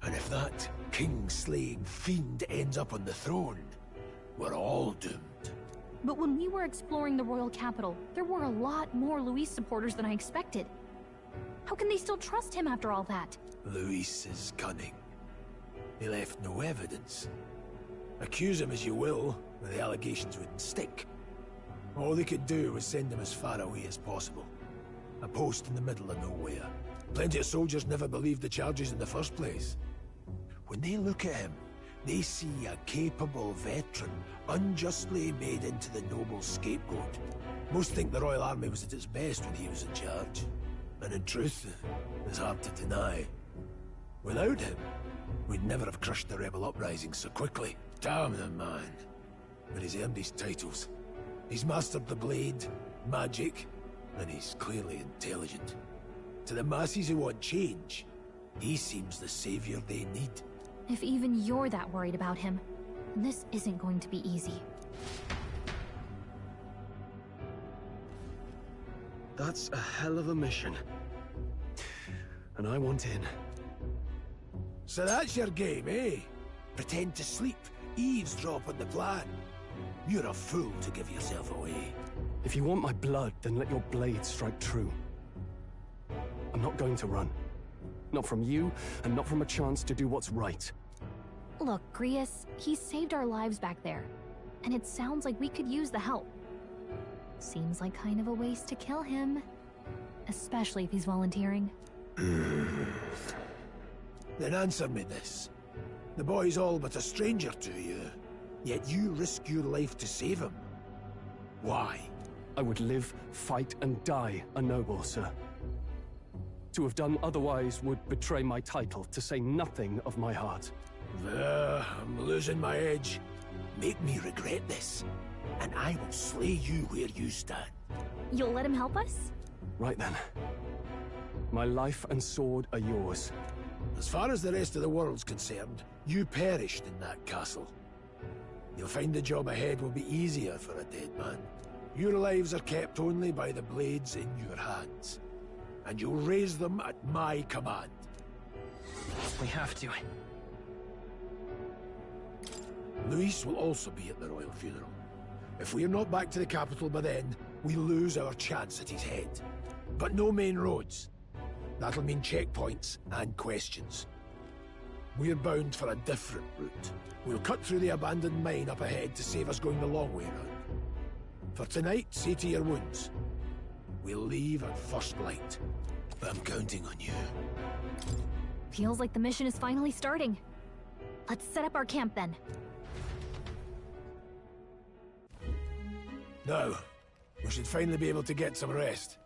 And if that king-slaying fiend ends up on the throne, we're all doomed.
But when we were exploring the royal capital, there were a lot more Luis supporters than I expected. How can they still trust him after all that?
Luis is cunning. He left no evidence. Accuse him as you will, the allegations wouldn't stick. All they could do was send him as far away as possible. A post in the middle of nowhere. Plenty of soldiers never believed the charges in the first place. When they look at him, they see a capable veteran unjustly made into the noble scapegoat. Most think the Royal Army was at its best when he was in charge. And in truth, it's hard to deny. Without him, we'd never have crushed the rebel uprising so quickly. Damn the man. But he's earned his titles. He's mastered the blade, magic, and he's clearly intelligent. To the masses who want change, he seems the savior they need.
If even you're that worried about him, this isn't going to be easy.
That's a hell of a mission. And I want in.
So that's your game, eh? Pretend to sleep, eavesdrop on the plan. You're a fool to give yourself away.
If you want my blood, then let your blade strike true. I'm not going to run. Not from you, and not from a chance to do what's right.
Look, Grius, he saved our lives back there. And it sounds like we could use the help. Seems like kind of a waste to kill him. Especially if he's volunteering.
Then answer me this. The boy's all but a stranger to you, yet you risk your life to save him. Why?
I would live, fight, and die a noble, sir. To have done otherwise would betray my title, to say nothing of my heart.
I'm losing my edge. Make me regret this, and I will slay you where you stand.
You'll let him help us?
Right then. My life and sword are yours.
As far as the rest of the world's concerned, you perished in that castle. You'll find the job ahead will be easier for a dead man. Your lives are kept only by the blades in your hands. And you'll raise them at my command.
We have to.
Luis will also be at the royal funeral. If we're not back to the capital by then, we lose our chance at his head. But no main roads. That'll mean checkpoints and questions. We're bound for a different route. We'll cut through the abandoned mine up ahead to save us going the long way round. For tonight, see to your wounds. We'll leave at first light. I'm counting on you.
Feels like the mission is finally starting. Let's set up our camp then.
Now, we should finally be able to get some rest.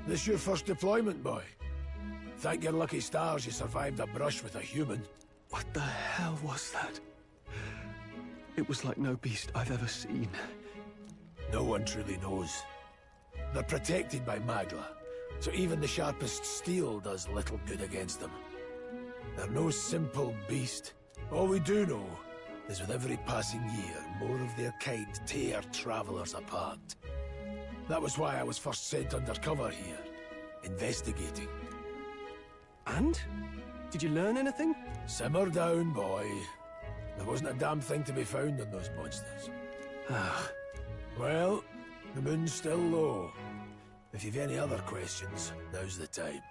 This your first deployment, boy? Thank your lucky stars you survived a brush with a human.
What the hell was that? It was like no beast I've ever seen.
No one truly knows. They're protected by Magla, so even the sharpest steel does little good against them. They're no simple beast. All we do know is with every passing year, more of their kind tear travelers apart. That was why I was first sent undercover here, investigating.
And? Did you learn anything?
Simmer down, boy. There wasn't a damn thing to be found on those monsters. Well, the moon's still low. If you've any other questions, now's the time.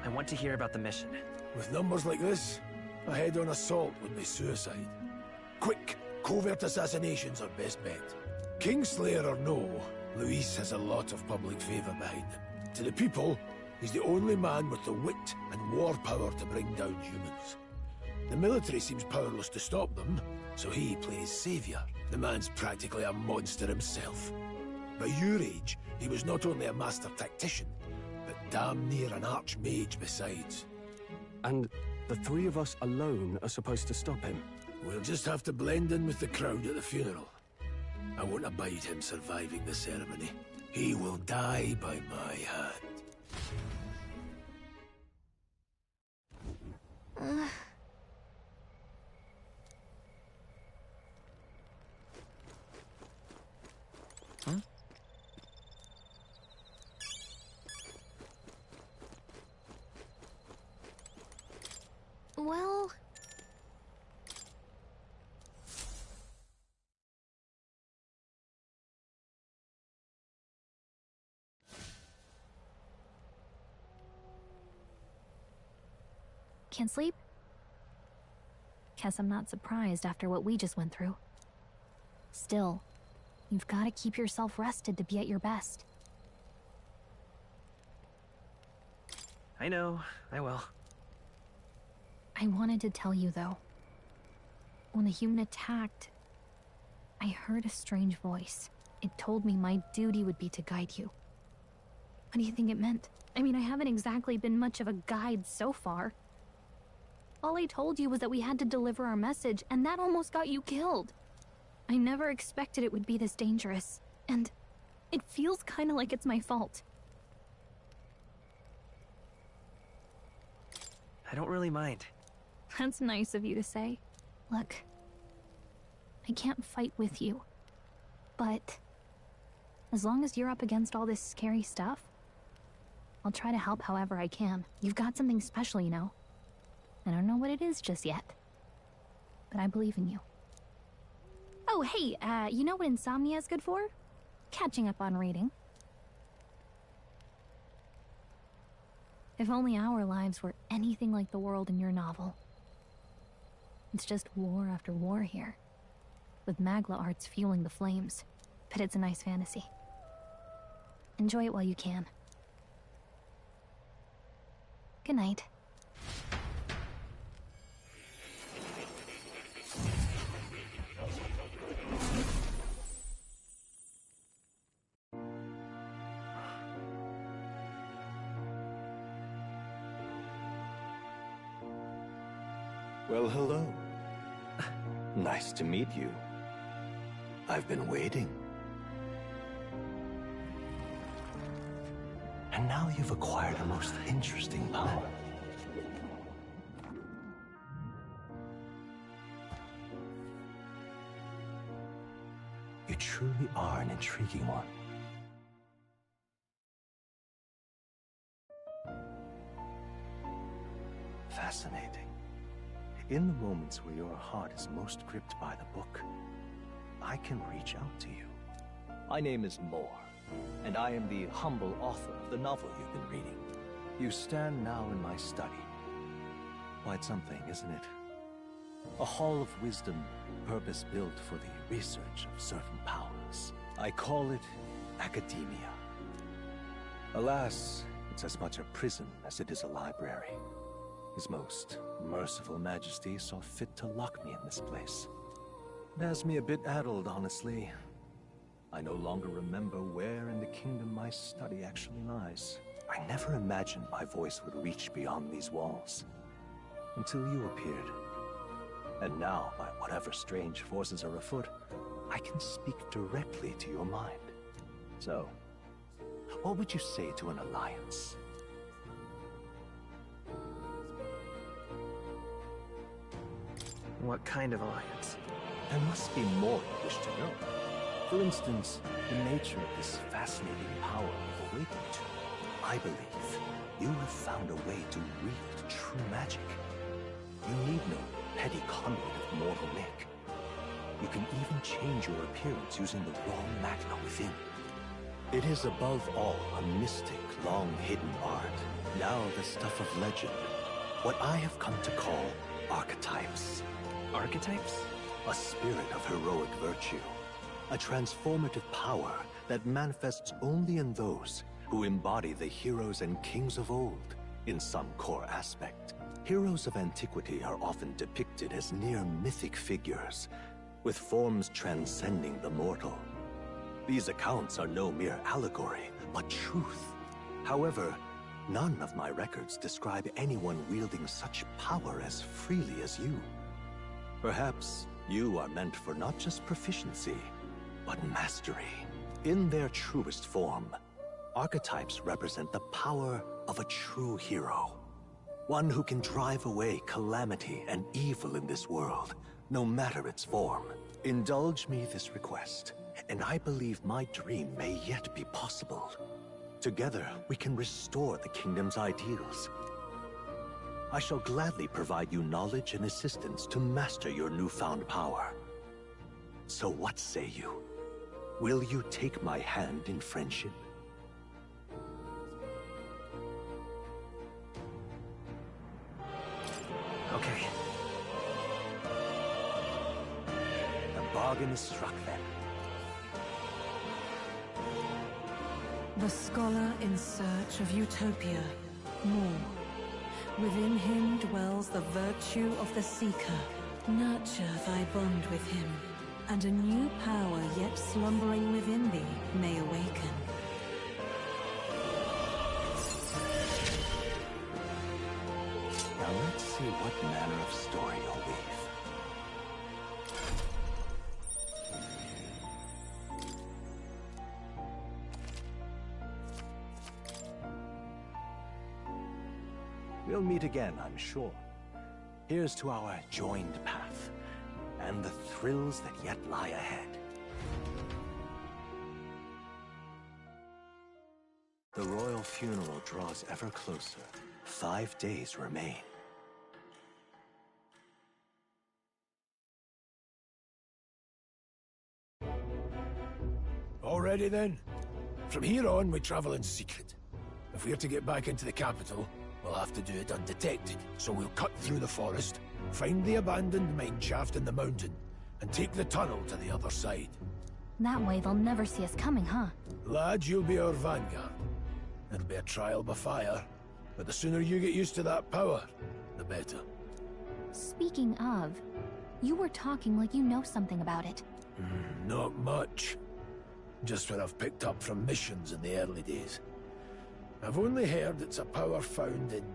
I want to hear about the mission.
With numbers like this, a head-on assault would be suicide. Quick, covert assassinations are best bet. Kingslayer or no, Luis has a lot of public favor behind him. To the people, he's the only man with the wit and war power to bring down humans. The military seems powerless to stop them, so he plays savior. The man's practically a monster himself. By your age, he was not only a master tactician, but damn near an archmage besides.
And the three of us alone are supposed to stop him?
We'll just have to blend in with the crowd at the funeral. I won't abide him surviving the ceremony. He will die by my hand.
Well... Can't sleep? Guess I'm not surprised after what we just went through. Still, you've got to keep yourself rested to be at your best.
I know, I will.
I wanted to tell you, though. When the human attacked, I heard a strange voice. It told me my duty would be to guide you. What do you think it meant? I mean, I haven't exactly been much of a guide so far. All I told you was that we had to deliver our message, and that almost got you killed. I never expected it would be this dangerous, and it feels kind of like it's my fault.
I don't really mind.
That's nice of you to say. Look, I can't fight with you, but as long as you're up against all this scary stuff, I'll try to help however I can. You've got something special, you know. I don't know what it is just yet, but I believe in you. Oh, hey, you know what insomnia is good for? Catching up on reading. If only our lives were anything like the world in your novel. It's just war after war here, with Magla arts fueling the flames, but it's a nice fantasy. Enjoy it while you can. Good night.
Well, hello. Nice to meet you. I've been waiting. And now you've acquired a most interesting power. You truly are an intriguing one. Fascinating. In the moments where your heart is most gripped by the book, I can reach out to you.
My name is Moore, and I am the humble author of the novel you've been reading.
You stand now in my study. Quite something, isn't it? A hall of wisdom, purpose-built for the research of certain powers. I call it academia. Alas, it's as much a prison as it is a library. His most merciful majesty saw fit to lock me in this place. It has me a bit addled, honestly. I no longer remember where in the kingdom my study actually lies. I never imagined my voice would reach beyond these walls. Until you appeared. And now, by whatever strange forces are afoot, I can speak directly to your mind. So, what would you say to an alliance?
What kind of alliance?
There must be more you wish to know. For instance, the nature of this fascinating power of awakened. I believe you have found a way to wield true magic. You need no petty conduit of mortal make. You can even change your appearance using the raw magma within. It is above all a mystic, long-hidden art, now the stuff of legend. What I have come to call archetypes.
Archetypes?
A spirit of heroic virtue. A transformative power that manifests only in those who embody the heroes and kings of old in some core aspect. Heroes of antiquity are often depicted as near mythic figures, with forms transcending the mortal. These accounts are no mere allegory, but truth. However, none of my records describe anyone wielding such power as freely as you. Perhaps you are meant for not just proficiency, but mastery. In their truest form, archetypes represent the power of a true hero. One who can drive away calamity and evil in this world, no matter its form. Indulge me this request, and I believe my dream may yet be possible. Together, we can restore the kingdom's ideals. I shall gladly provide you knowledge and assistance to master your newfound power. So what say you? Will you take my hand in friendship?
Okay.
The bargain is struck then.
The scholar in search of utopia. More. Within him dwells the virtue of the seeker. Nurture thy bond with him, and a new power yet slumbering within thee may awaken.
Now let's see what manner of story you'll weave. We'll meet again, I'm sure. Here's to our joined path, and the thrills that yet lie ahead. The royal funeral draws ever closer. 5 days remain.
All ready then? From here on, we travel in secret. If we're to get back into the capital, we'll have to do it undetected. So we'll cut through the forest, find the abandoned mine shaft in the mountain, and take the tunnel to the other side.
That way they'll never see us coming, huh?
Lad, you'll be our vanguard. It'll be a trial by fire, but the sooner you get used to that power, the better.
Speaking of, you were talking like you know something about it.
Not much. Just what I've picked up from missions in the early days. I've only heard it's a power found in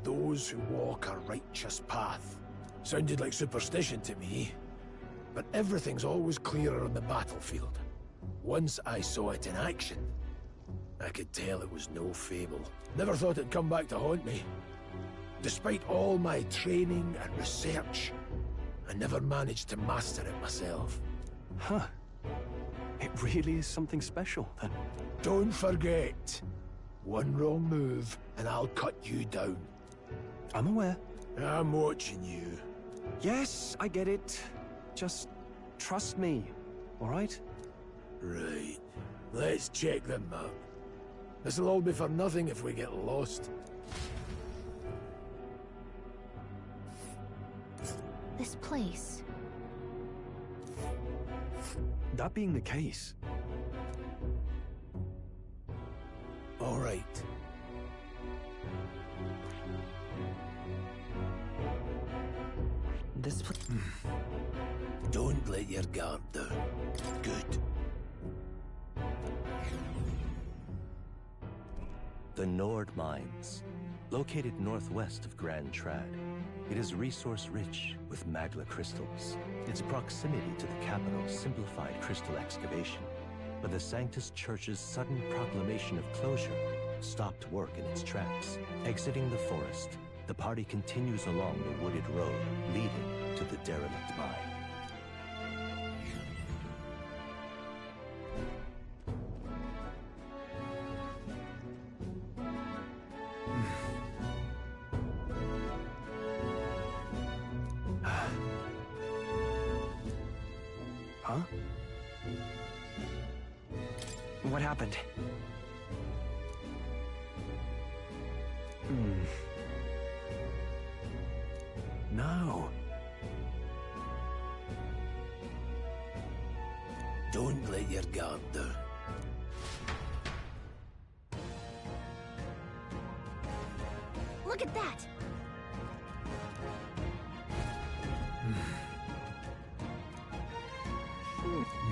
those who walk a righteous path. Sounded like superstition to me, but everything's always clearer on the battlefield. Once I saw it in action, I could tell it was no fable. Never thought it'd come back to haunt me. Despite all my training and research, I never managed to master it myself.
Huh. It really is something special, then.
Don't forget, one wrong move and I'll cut you down.
I'm aware.
I'm watching you.
Yes, I get it. Just trust me, all right?
Right. Let's check the map. This'll all be for nothing if we get lost.
This place.
That being the case...
All right.
This
Don't let your guard down. Good.
The Nord Mines. Located northwest of Grand Trad, it is resource-rich with magla crystals. Its proximity to the capital simplified crystal excavation, but the Sanctus Church's sudden proclamation of closure stopped work in its tracks. Exiting the forest, the party continues along the wooded road leading to the derelict mine.
Huh?
What happened?
No. Don't let your guard down.
Look at that!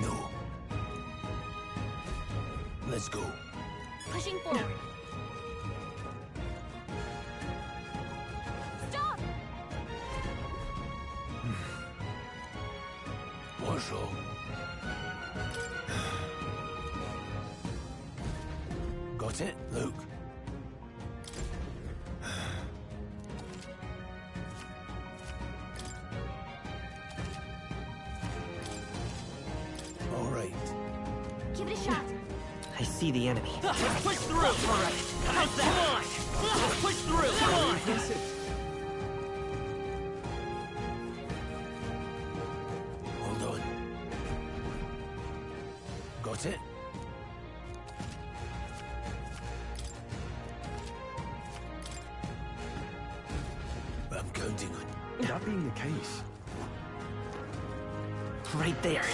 No. Let's go.
Pushing forward. Stop!
What's wrong? Got it? Look. All right.
Give it a shot.
I see the enemy.
Push through! All right. How's that? Come on! Push through! Come on!
Hold on. Got it? I'm counting on.
That being the case...
Right there.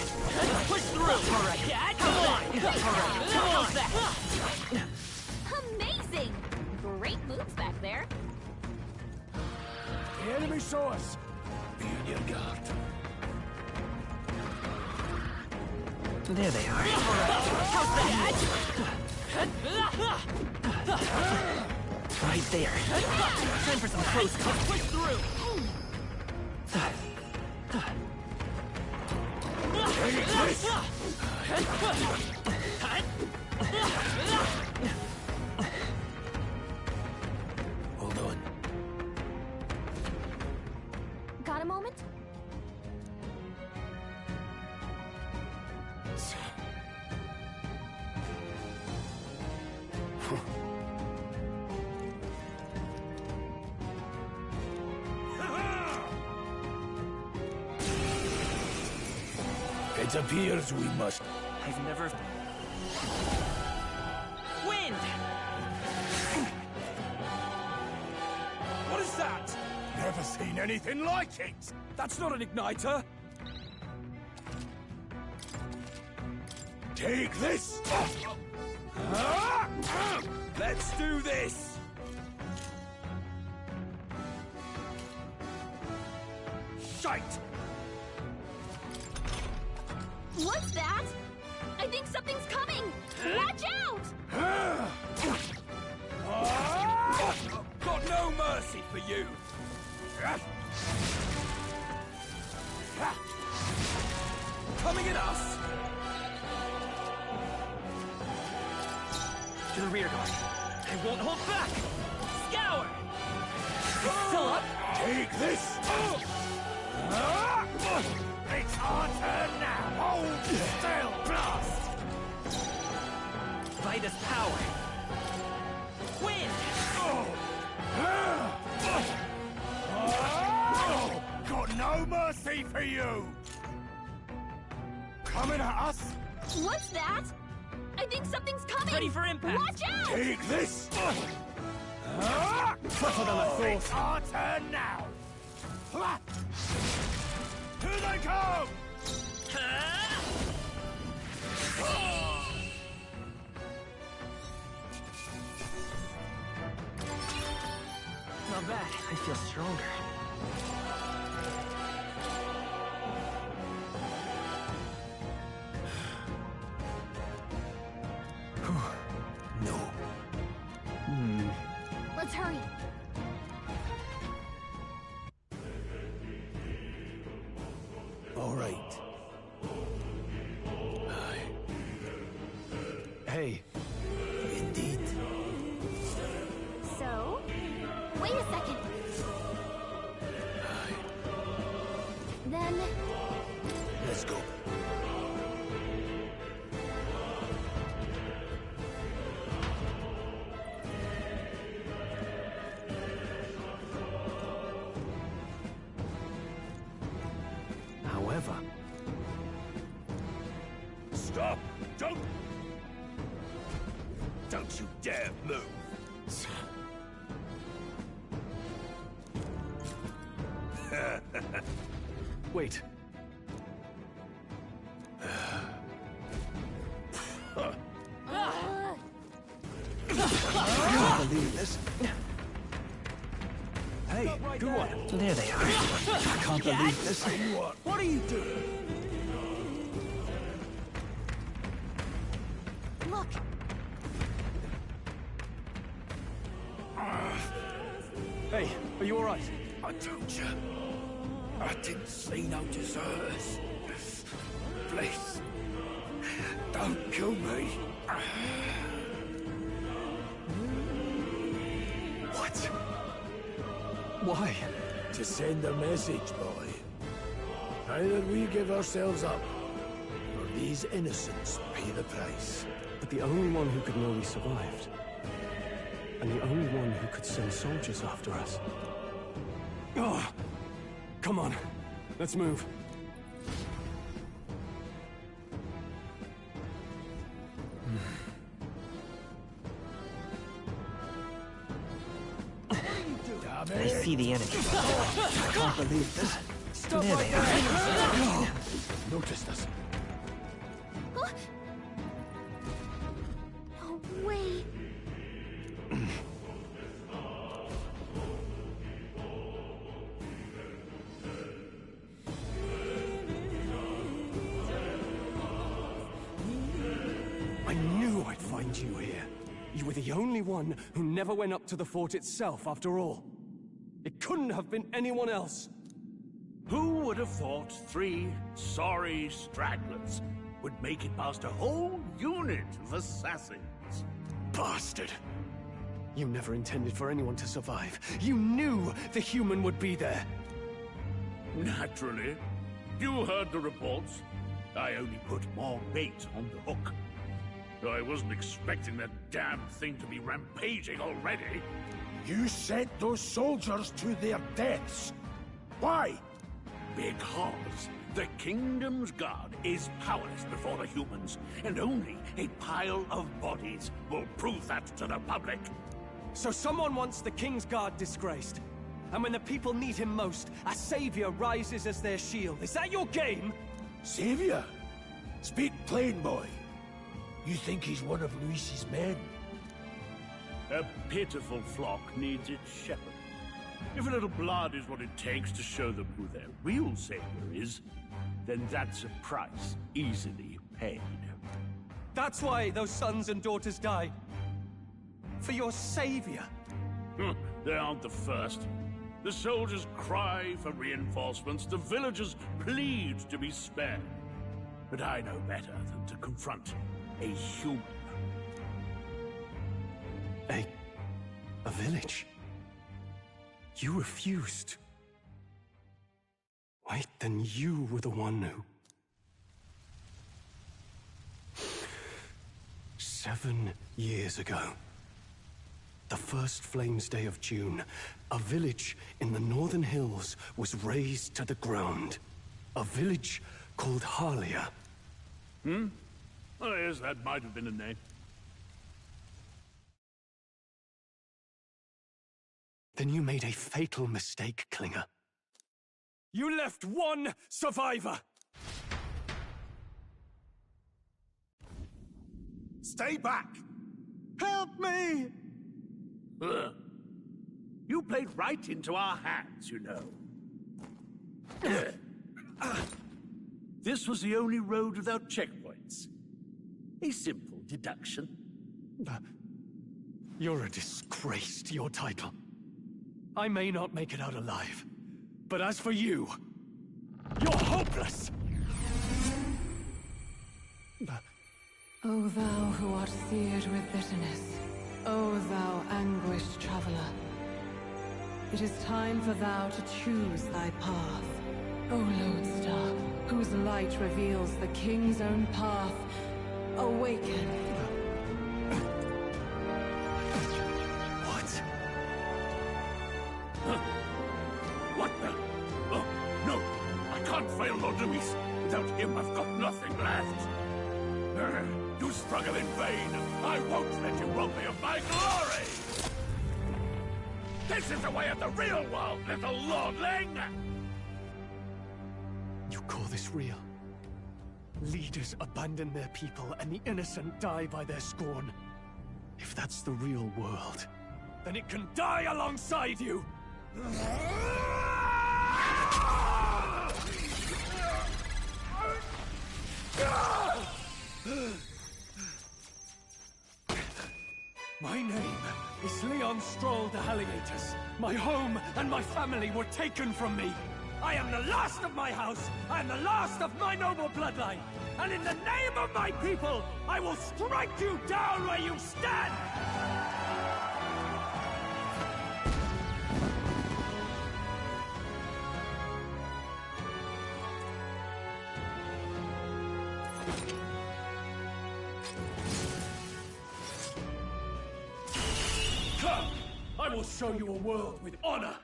Push through! All right. Yeah, come on! All right. How's that?
Amazing! Great moves back there.
The enemy saw us.
Be on your guard.
There they are.
How's that?
Right there.
Time for some close calls. Push through!
Hold on.
Got a moment?
It appears we must.
I've never...
Wind!
What is that? Never seen anything like it.
That's not an igniter!
Take this. Let's do this. Shite!
What's that? I think something's coming! Watch out!
Got no mercy for you! Coming at us!
To the rear guard. I won't hold back! Scour! Still up?
Take this! It's our turn now! Hold still! Blast!
Vitus power! Wind!
Got no mercy for you! Coming at us?
What's that? I think something's coming!
Ready for impact!
Watch out!
Take this!
Tougher than I thought!
It's our turn now! Here they come!
Not bad. I feel stronger.
No.
Let's hurry.
All right. Hey. Indeed.
So, wait a second. Then,
Let's go.
However...
Stop! Don't you dare move!
Wait.
I can't believe this.
Hey, good one.
There they are.
I can't believe this.
What are you doing?
look.
Hey, are you alright?
I told you. I didn't see no deserters. Please. Don't kill me.
What?
Why?
To send a message, boy. Either we give ourselves up, or these innocents pay the price.
But the only one who could know we survived. And the only one who could send soldiers after us. Oh, come on. Let's move.
I see the enemy.
I can't believe this.
Stop there they are.
Noticed us.
Huh? No way.
I knew I'd find you here. You were the only one who never went up to the fort itself, after all. It couldn't have been anyone else.
Who would have thought 3 sorry stragglers would make it past a whole unit of assassins?
Bastard! You never intended for anyone to survive. You knew the human would be there.
Naturally. You heard the reports. I only put more bait on the hook. I wasn't expecting that damn thing to be rampaging already.
You sent those soldiers to their deaths. Why?
Because the Kingdom's Guard is powerless before the humans, and only a pile of bodies will prove that to the public.
So someone wants the King's Guard disgraced. And when the people need him most, a savior rises as their shield. Is that your game?
Savior? Speak plain, boy. You think he's one of Luis's men?
A pitiful flock needs its shepherd. If a little blood is what it takes to show them who their real savior is, then that's a price easily paid.
That's why those sons and daughters died. For your savior.
They aren't the first. The soldiers cry for reinforcements, the villagers plead to be spared. But I know better than to confront a human.
A village? You refused. Wait, then you were the one who... 7 years ago, the first Flames Day of June, a village in the northern hills was razed to the ground. A village called Harlia.
Oh, yes, that might have been a name.
Then you made a fatal mistake, Klinger.
You left one survivor!
Stay back!
Help me!
You played right into our hands, you know. This was the only road without checkpoints. A simple deduction.
You're a disgrace to your title. I may not make it out alive, but as for you, you're hopeless!
O thou who art seared with bitterness, O thou anguished traveler, it is time for thou to choose thy path. O lodestar, whose light reveals the king's own path, awaken.
What? Huh? What the? Oh, no! I can't fail Lord Luis. Without him, I've got nothing left. You struggle in vain. I won't let you rob me of my glory! This is the way of the real world, little lordling!
You call this real? Leaders abandon their people and the innocent die by their scorn. If that's the real world, then it can die alongside you! My name is Leon Stroll de Halliatus. My home and my family were taken from me. I am the last of my house. I am the last of my noble bloodline. And in the name of my people, I will strike you down where you stand! Come! I will show you a world with honor!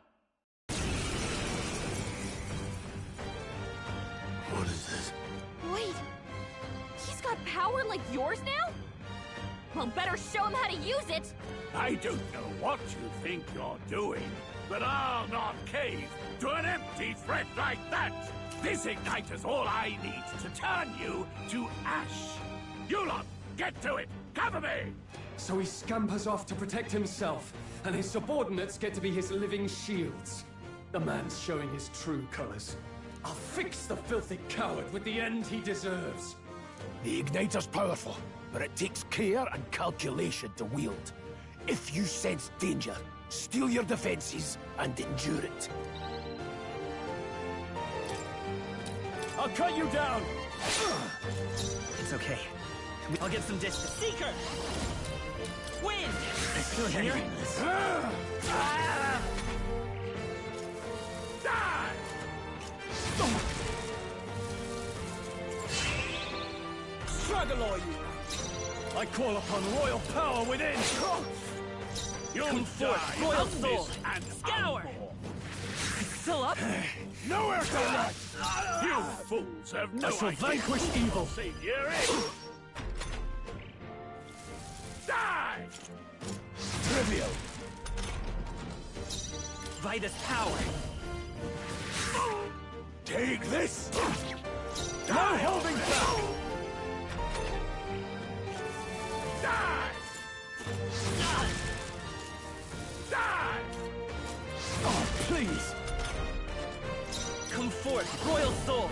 What is this?
Wait, he's got power like yours now? Well, better show him how to use it!
I don't know what you think you're doing, but I'll not cave to an empty threat like that! This igniter's all I need to turn you to ash! You lot, get to it! Cover me!
So he scampers off to protect himself, and his subordinates get to be his living shields. The man's showing his true colors. I'll fix the filthy coward with the end he deserves.
The igniter's powerful, but it takes care and calculation to wield. If you sense danger, steel your defenses and endure it.
I'll cut you down!
It's okay. I'll get some distance. Seeker! Win! I still hear this.
Die!
Struggle, all you! I call upon royal power within!
You'll
Come forth, royal soul!
And
Scour! Still up?
Nowhere to run! You fools have no
I shall
idea
vanquish
who
evil.
your savior is! Die!
Trivial.
Vitus power!
Take this!
No holding back!
Die! Die!
Oh, please!
Come forth, royal soul!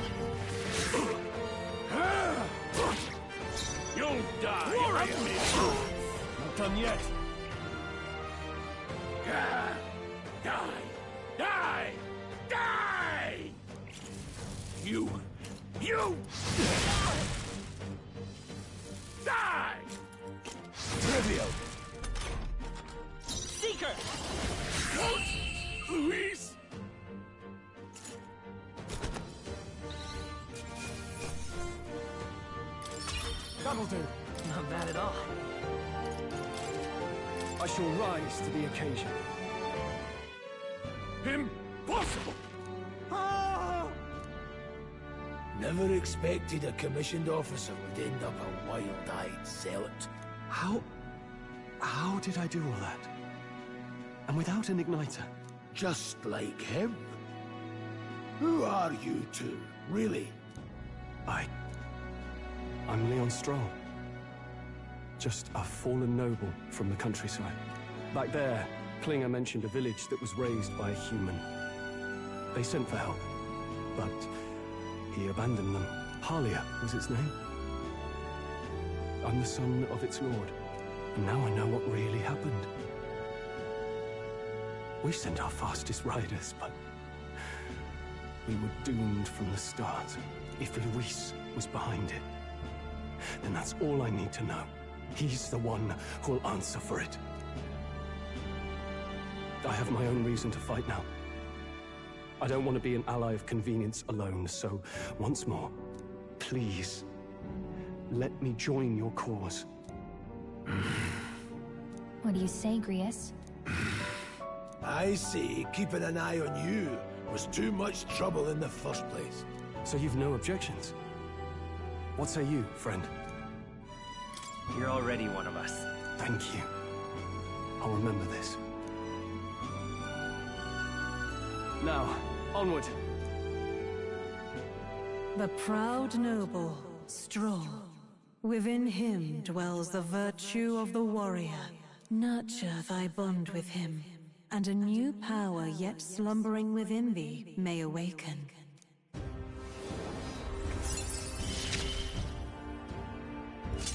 You'll die!
Warrior! Not done yet.
Die! Die! Die! You! Die!
Trivial.
Seeker!
Luis!
That'll do.
Not bad at all.
I shall rise to the occasion.
Impossible!
Never expected a commissioned officer would end up a wild-eyed zealot.
How did I do all that? And without an igniter?
Just like him.
Who are you two, really?
I'm Leon Stroll. Just a fallen noble from the countryside. Back there, Klinger mentioned a village that was raised by a human. They sent for help, but he abandoned them. Halia was its name. I'm the son of its lord, and now I know what really happened. We sent our fastest riders, but we were doomed from the start. If Luis was behind it, then that's all I need to know. He's the one who'll answer for it. I have my own reason to fight now. I don't want to be an ally of convenience alone, so once more, please, let me join your cause.
What do you say, Grius?
I see keeping an eye on you was too much trouble in the first place.
So you've no objections? What say you, friend?
You're already one of us.
Thank you. I'll remember this. Now, onward.
The proud noble, Stroll. Within him dwells the virtue of the warrior. Nurture thy bond with him, and a new power yet slumbering within thee may awaken.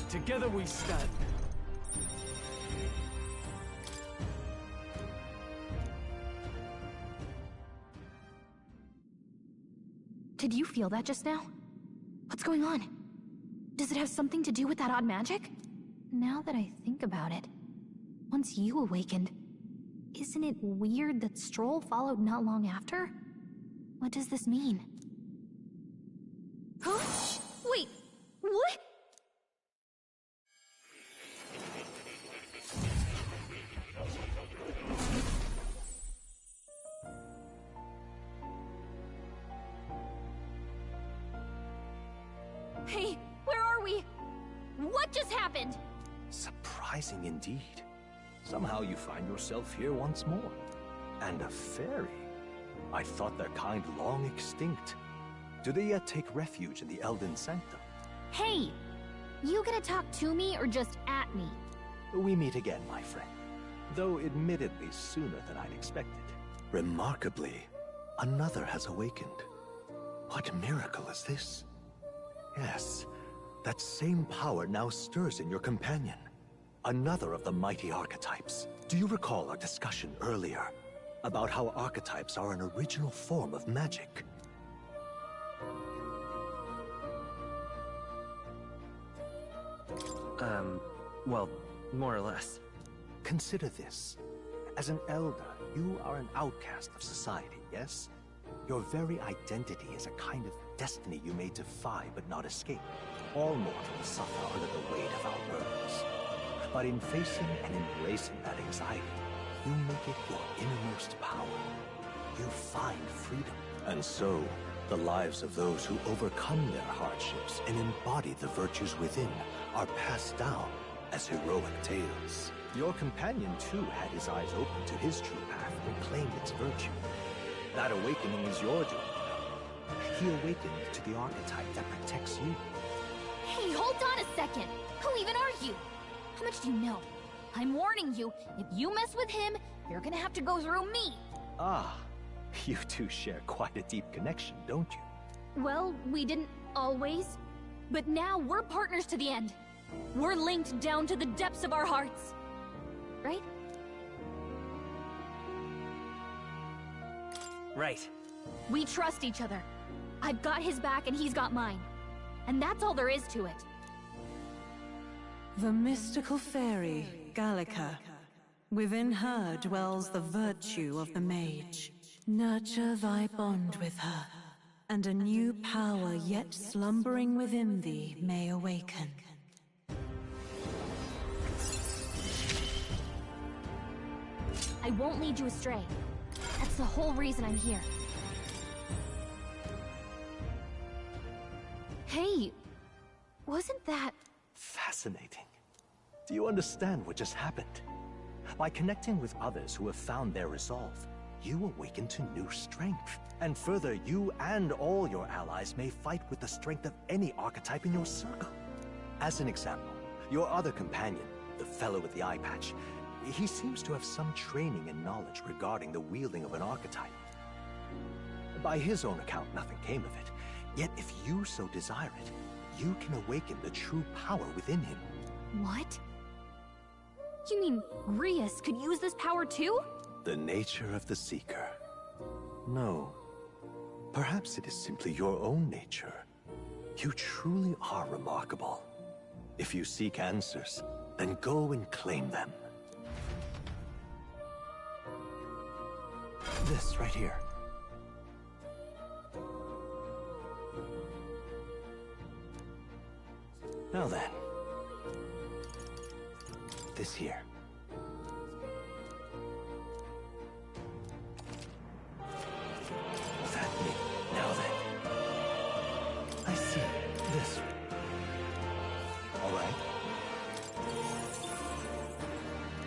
Together we stand.
Did you feel that just now? What's going on? Does it have something to do with that odd magic? Now that I think about it, once you awakened, isn't it weird that Stroll followed not long after? What does this mean? Huh? Wait, what?
Hey, where are we? What just happened?
Surprising indeed. Somehow you find yourself here once more. And a fairy. I thought their kind long extinct. Do they yet take refuge in the Elden Sanctum?
Hey! You gonna talk to me or just at me?
We meet again, my friend. Though admittedly sooner than I'd expected. Remarkably, another has awakened. What miracle is this? Yes, that same power now stirs in your companion. Another of the mighty archetypes. Do you recall our discussion earlier about how archetypes are an original form of magic?
Well, more or less.
Consider this. As an elder, you are an outcast of society, yes? Your very identity is a kind of destiny you may defy but not escape. All mortals suffer under the weight of our burdens. But in facing and embracing that anxiety, you make it your innermost power. You find freedom. And so, the lives of those who overcome their hardships and embody the virtues within are passed down as heroic tales. Your companion, too, had his eyes open to his true path and claimed its virtue. That awakening is your doing. He awakened to the archetype that protects you.
Hey, hold on a second! Who even are you? How much do you know? I'm warning you, if you mess with him, you're gonna have to go through me!
Ah, you two share quite a deep connection, don't you?
Well, we didn't always. But now we're partners to the end. We're linked down to the depths of our hearts. Right?
Right.
We trust each other. I've got his back and he's got mine. And that's all there is to it.
The mystical fairy, Gallica. Within her dwells the virtue of the mage. Nurture thy bond with her, and a new power yet slumbering within thee may awaken.
I won't lead you astray. That's the whole reason I'm here. Hey, wasn't that...
Fascinating. Do you understand what just happened? By connecting with others who have found their resolve, you awaken to new strength. And further, you and all your allies may fight with the strength of any archetype in your circle. As an example, your other companion, the fellow with the eye patch, he seems to have some training and knowledge regarding the wielding of an archetype. By his own account, nothing came of it. Yet if you so desire it, you can awaken the true power within him.
What? You mean Grius could use this power too?
The nature of the Seeker. No. Perhaps it is simply your own nature. You truly are remarkable. If you seek answers, then go and claim them. This right here. Now then. This here. That me. Now then. I see. This. All right.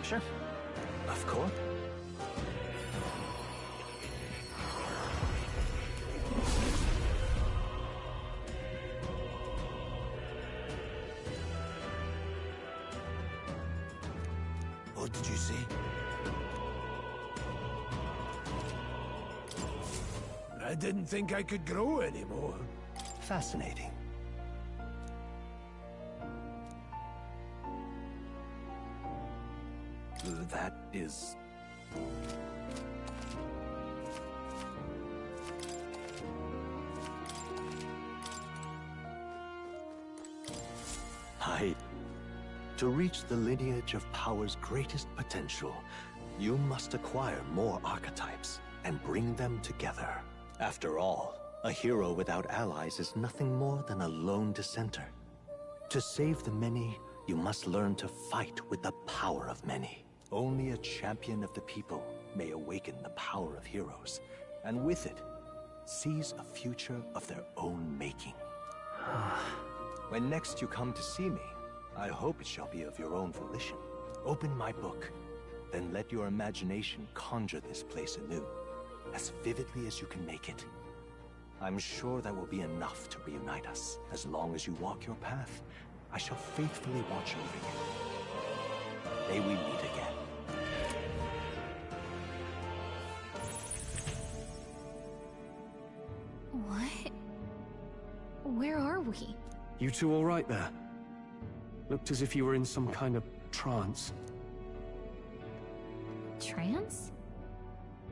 Sure. Of course.
What did you say? I didn't think I could grow anymore.
Fascinating. That is... Hide. To reach the lineage of power's greatest potential, you must acquire more archetypes and bring them together. After all, a hero without allies is nothing more than a lone dissenter. To save the many, you must learn to fight with the power of many. Only a champion of the people may awaken the power of heroes, and with it, seize a future of their own making. When next you come to see me, I hope it shall be of your own volition. Open my book, then let your imagination conjure this place anew, as vividly as you can make it. I'm sure that will be enough to reunite us. As long as you walk your path, I shall faithfully watch over you. May we meet again.
What? Where are we?
You two all right there? Looked as if you were in some kind of trance.
Trance?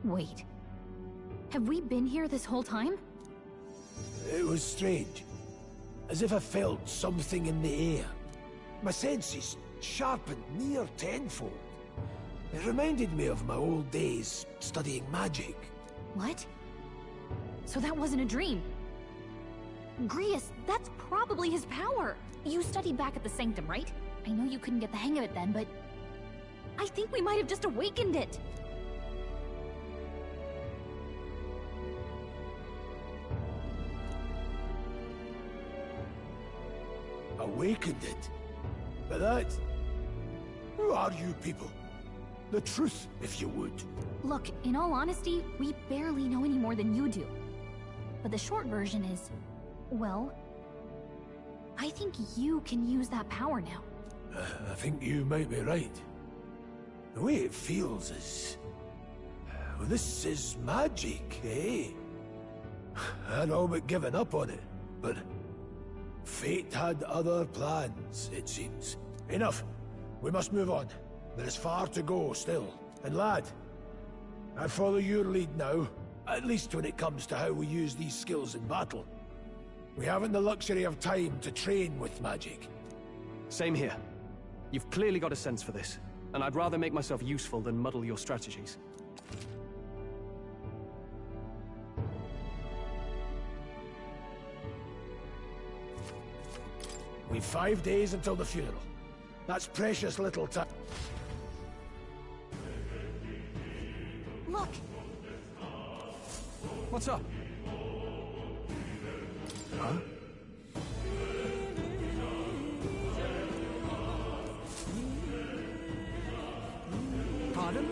Wait. Have we been here this whole time?
It was strange. As if I felt something in the air. My senses sharpened near tenfold. It reminded me of my old days studying magic.
What? So that wasn't a dream. Grius, that's probably his power. You studied back at the Sanctum, right? I know you couldn't get the hang of it then, but I think we might have just awakened it.
Awakened it? But that... Who are you people? The truth, if you would.
Look, in all honesty, we barely know any more than you do. But the short version is, well, I think you can use that power now.
I think you might be right. The way it feels is... Well, this is magic, eh? I'd all but given up on it, but... Fate had other plans, it seems. Enough. We must move on. There is far to go still. And lad, I follow your lead now, at least when it comes to how we use these skills in battle. We haven't the luxury of time to train with magic.
Same here. You've clearly got a sense for this, and I'd rather make myself useful than muddle your strategies.
We've 5 days until the funeral. That's precious little time.
Look!
What's up?
Huh?
Pardon?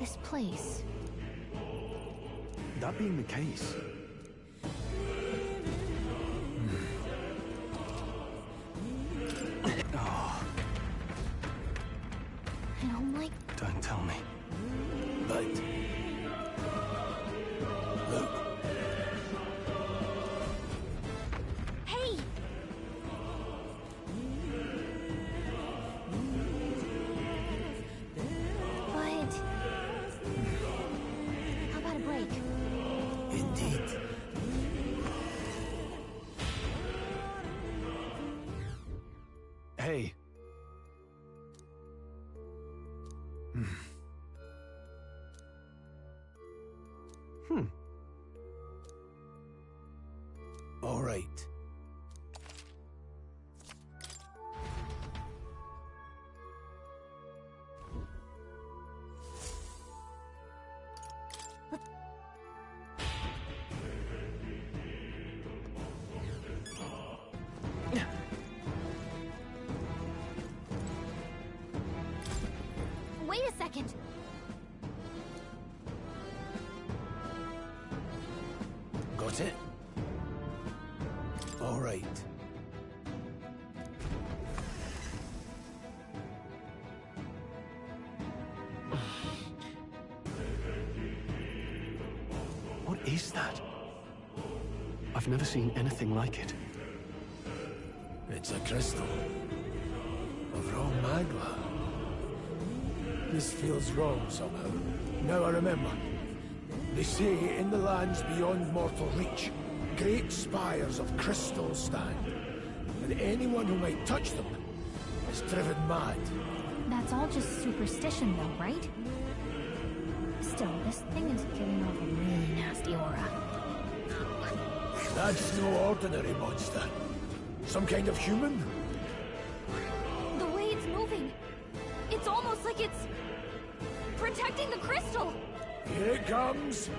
This place.
That being the case... Oh,
I don't like...
don't tell me.
Right. Look.
Hey!
But... How about a break?
Indeed.
Hey.
All right.
Wait a second!
Got it? All right.
What is that? I've never seen anything like it.
It's a crystal of raw magma. This feels wrong somehow. Now I remember. They say in the lands beyond mortal reach, great spires of crystal stand, and anyone who might touch them is driven mad.
That's all just superstition though, right? Still, this thing is giving off a really nasty aura.
That's no ordinary monster. Some kind of human?
The way it's moving, it's almost like it's protecting the crystal.
Here it comes.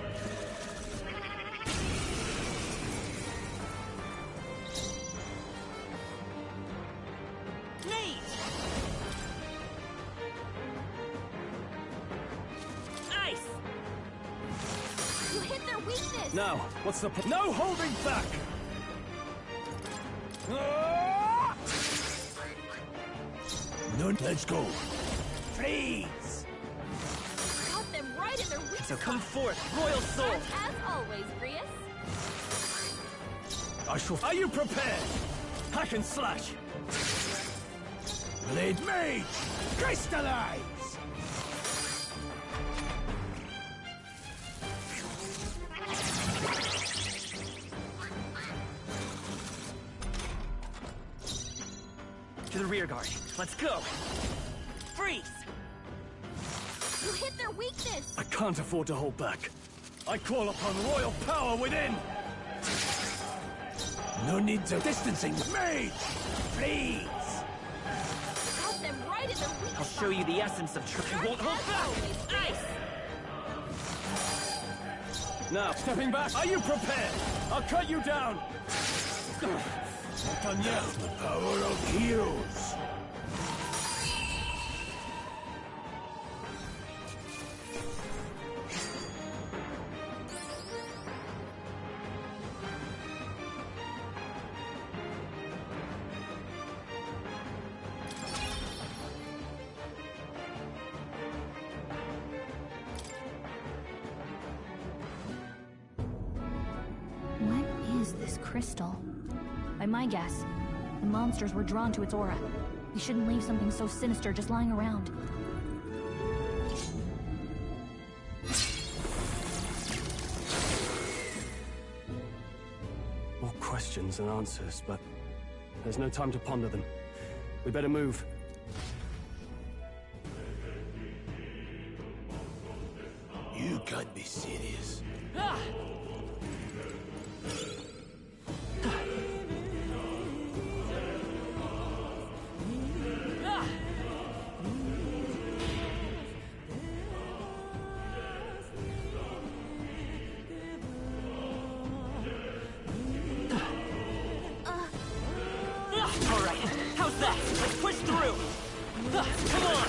Ice! You hit their weakness!
Now, what's the no holding back!
No, let's go.
Freeze!
Got them right in their weak
So come
spot.
forth, royal soul!
And as always, Grius.
I shall... Are you prepared? Hack and slash!
Blade Mage! Crystallize!
To the rear guard. Let's go! Freeze!
You hit their weakness!
I can't afford to hold back. I call upon royal power within!
No need to distancing. Mage! Freeze!
Got them right in their weak
I'll
spot.
show you the essence of truth. You won't hold
As
back!
always, Grius.
Now, stepping back. Are you prepared? I'll cut you down!
Not done yet. The power of heroes.
What is this crystal? By my guess, the monsters were drawn to its aura. We shouldn't leave something so sinister just lying around.
More questions than answers, but there's no time to ponder them. We better move.
You can't be serious.
Ah!
All right, how's that? Let's push through! Come on!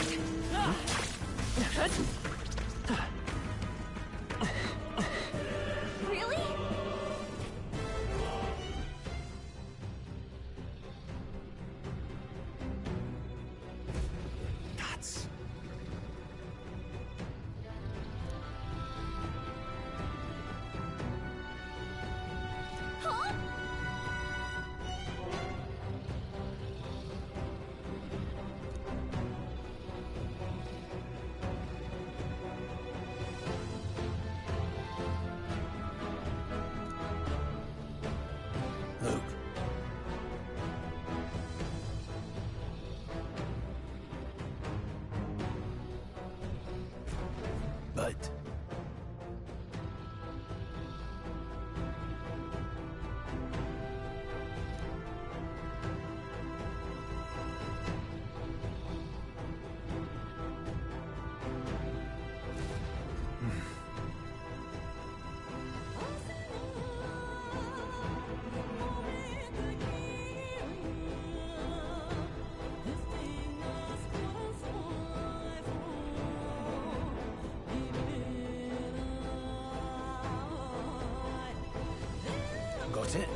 got it.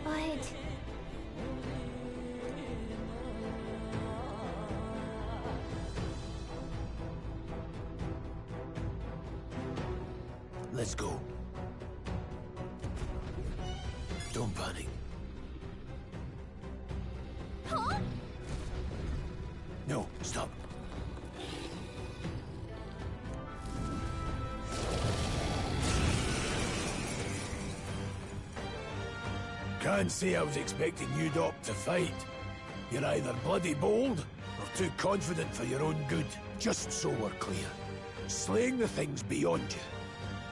But...
Let's go. Don't panic.
Huh?
No, stop. Can't say I was expecting you, Doc, to fight. You're either bloody bold, or too confident for your own good. Just so we're clear. Slaying the thing's beyond you.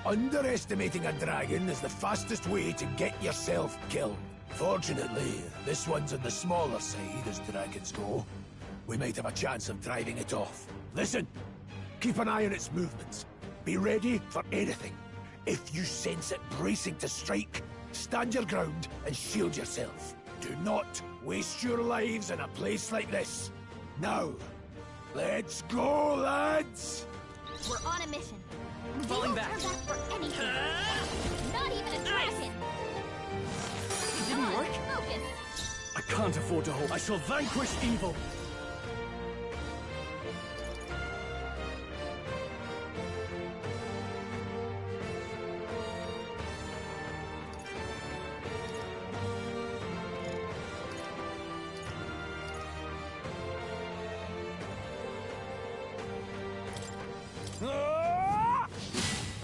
Underestimating a dragon is the fastest way to get yourself killed. Fortunately, this one's on the smaller side as dragons go. We might have a chance of driving it off. Listen, keep an eye on its movements. Be ready for anything. If you sense it bracing to strike, stand your ground and shield yourself. Do not waste your lives in a place like this. Now, let's go, lads!
We're on a mission.
Falling
We
back.
won't turn back for anything. Not even a dragon.
It didn't work?
Focus.
I can't afford to hold. I shall vanquish evil.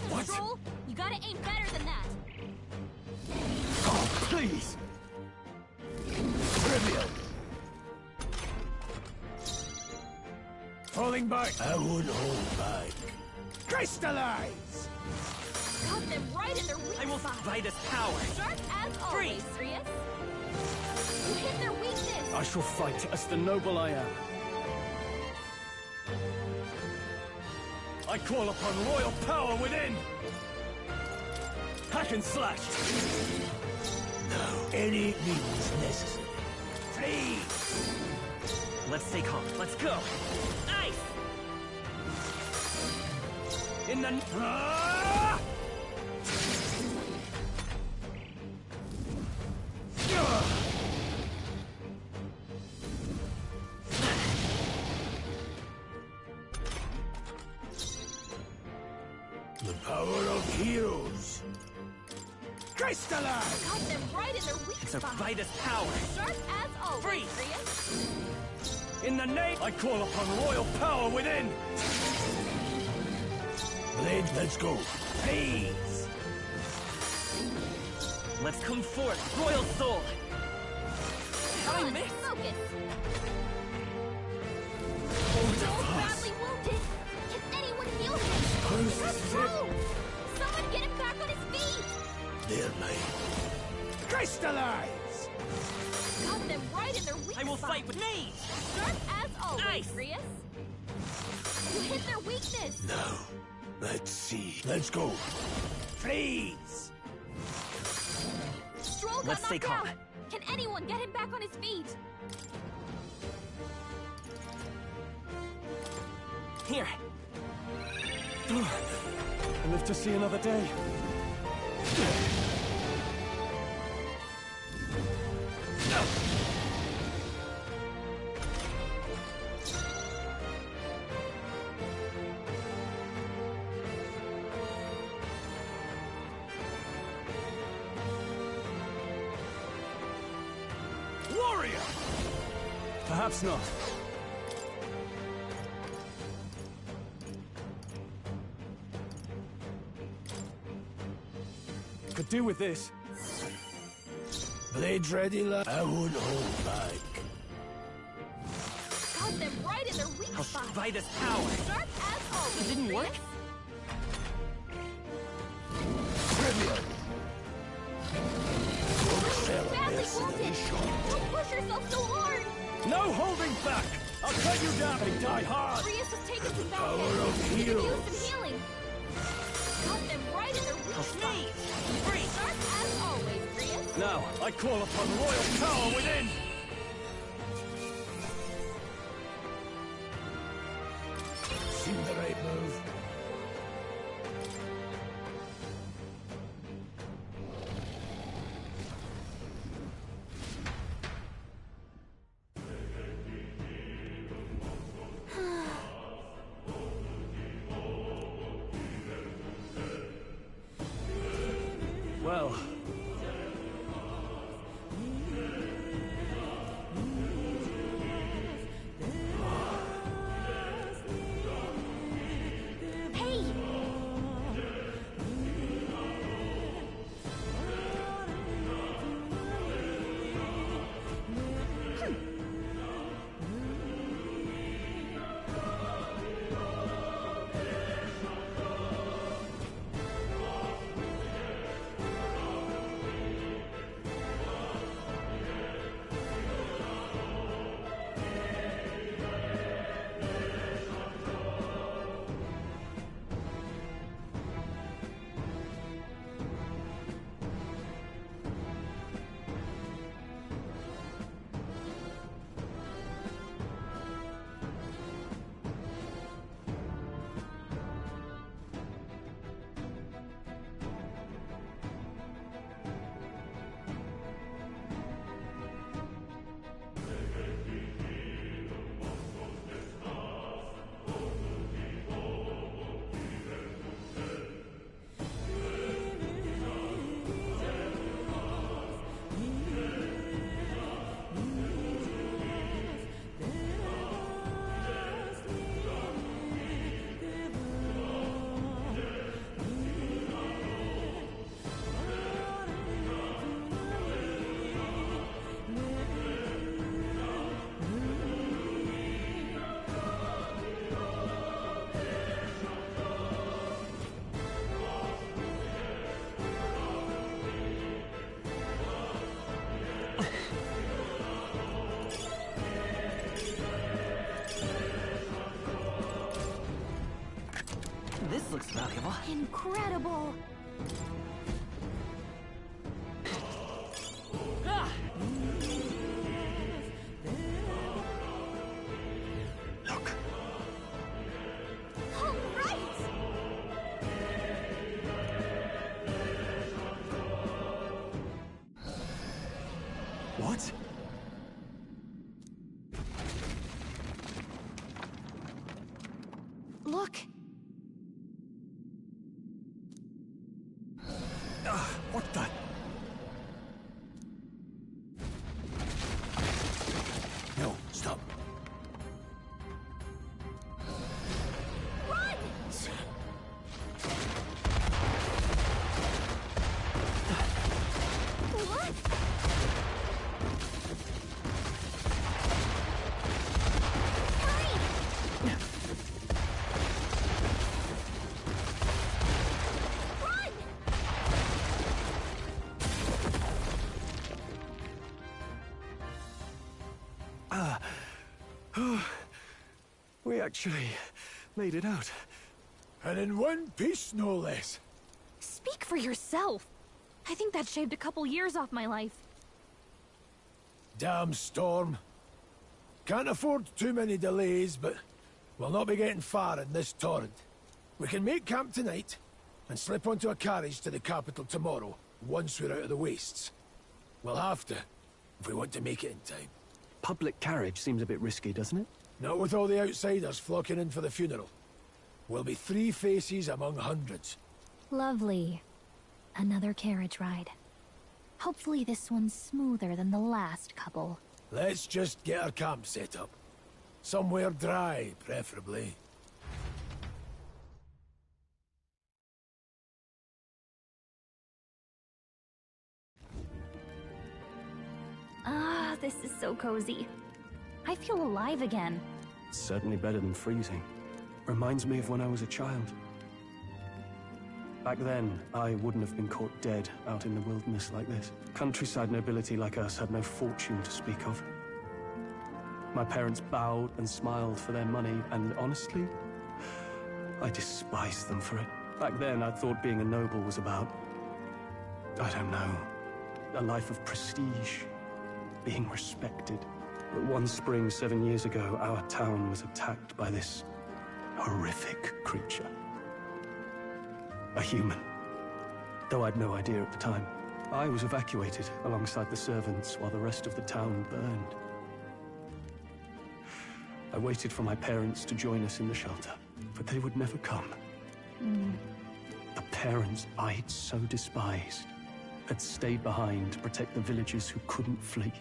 What?
Troll, you gotta aim better than that.
Oh, please! Trivial! Falling back! I won't hold back. Crystallize!
Got them right in their weak
I will
spot.
fight as power.
Sharp as always, Sirius. You hit their weakness.
I shall fight as the noble I am. I call upon royal power within! Hack and slash!
No. Any means necessary. Freeze!
Let's stay calm. Let's go. Ice!
In the...
The power of heroes. Crystallize!
Got them right in their weak
It's a
spot.
fight as power.
Sharp as always,
Freeze.
Sirius.
In the name... I call upon royal power within!
Blade, let's go. Freeze!
Let's come forth, royal soul. How I
On,
miss?
focus.
Hold
Joel's
up.
badly wounded. Can anyone heal him?
Bruce,
That's
this is it.
true. Someone get him back on his feet.
They're mine. Crystallize!
Got them right in their weak
I will
spot.
fight with me.
Sharp as always,
Ice.
Sirius. You hit their weakness.
Now, let's see. Let's go. Freeze!
Stroll got
Let's stay
knocked
calm.
out. Can anyone get him back on his feet?
Here.
I live to see another day.
Warrior!
Perhaps not. Could do with this.
Blades ready, lad. I won't hold back.
Got them right in their weak
I'll
spot.
fight as power.
Sharp as always.
It didn't work?
Trivial.
You're badly wounded. Don't push yourself so hard.
No holding back! I'll cut you down and die hard!
Sirius has taken some
Power
bad
of
hits. You can use
heroes.
some healing. Got them right in their weak spot.
Free.
Sharp as always, Sirius.
Now, I call upon royal power within!
looks valuable.
Incredible!
Look.
All right!
What?
Look!
What the?
No, stop.
Run! What? Hurry! Run!
We actually made it out.
And in one piece, no less.
Speak for yourself. I think that shaved a couple years off my life.
Damn storm. Can't afford too many delays, but we'll not be getting far in this torrent. We can make camp tonight, and slip onto a carriage to the capital tomorrow, once we're out of the wastes. We'll have to, if we want to make it in time.
Public carriage seems a bit risky, doesn't it?
Not with all the outsiders flocking in for the funeral. We'll be 3 faces among hundreds.
Lovely. Another carriage ride. Hopefully this one's smoother than the last couple.
Let's just get our camp set up. Somewhere dry, preferably.
Ah, this is so cozy. I feel alive again.
Certainly better than freezing. Reminds me of when I was a child. Back then, I wouldn't have been caught dead out in the wilderness like this. Countryside nobility like us had no fortune to speak of. My parents bowed and smiled for their money, and honestly, I despised them for it. Back then, I thought being a noble was about, I don't know, a life of prestige, being respected. But one spring 7 years ago, our town was attacked by this horrific creature. A human. Though I'd no idea at the time. I was evacuated alongside the servants while the rest of the town burned. I waited for my parents to join us in the shelter, but they would never come. The parents I'd so despised had stayed behind to protect the villagers who couldn't flee.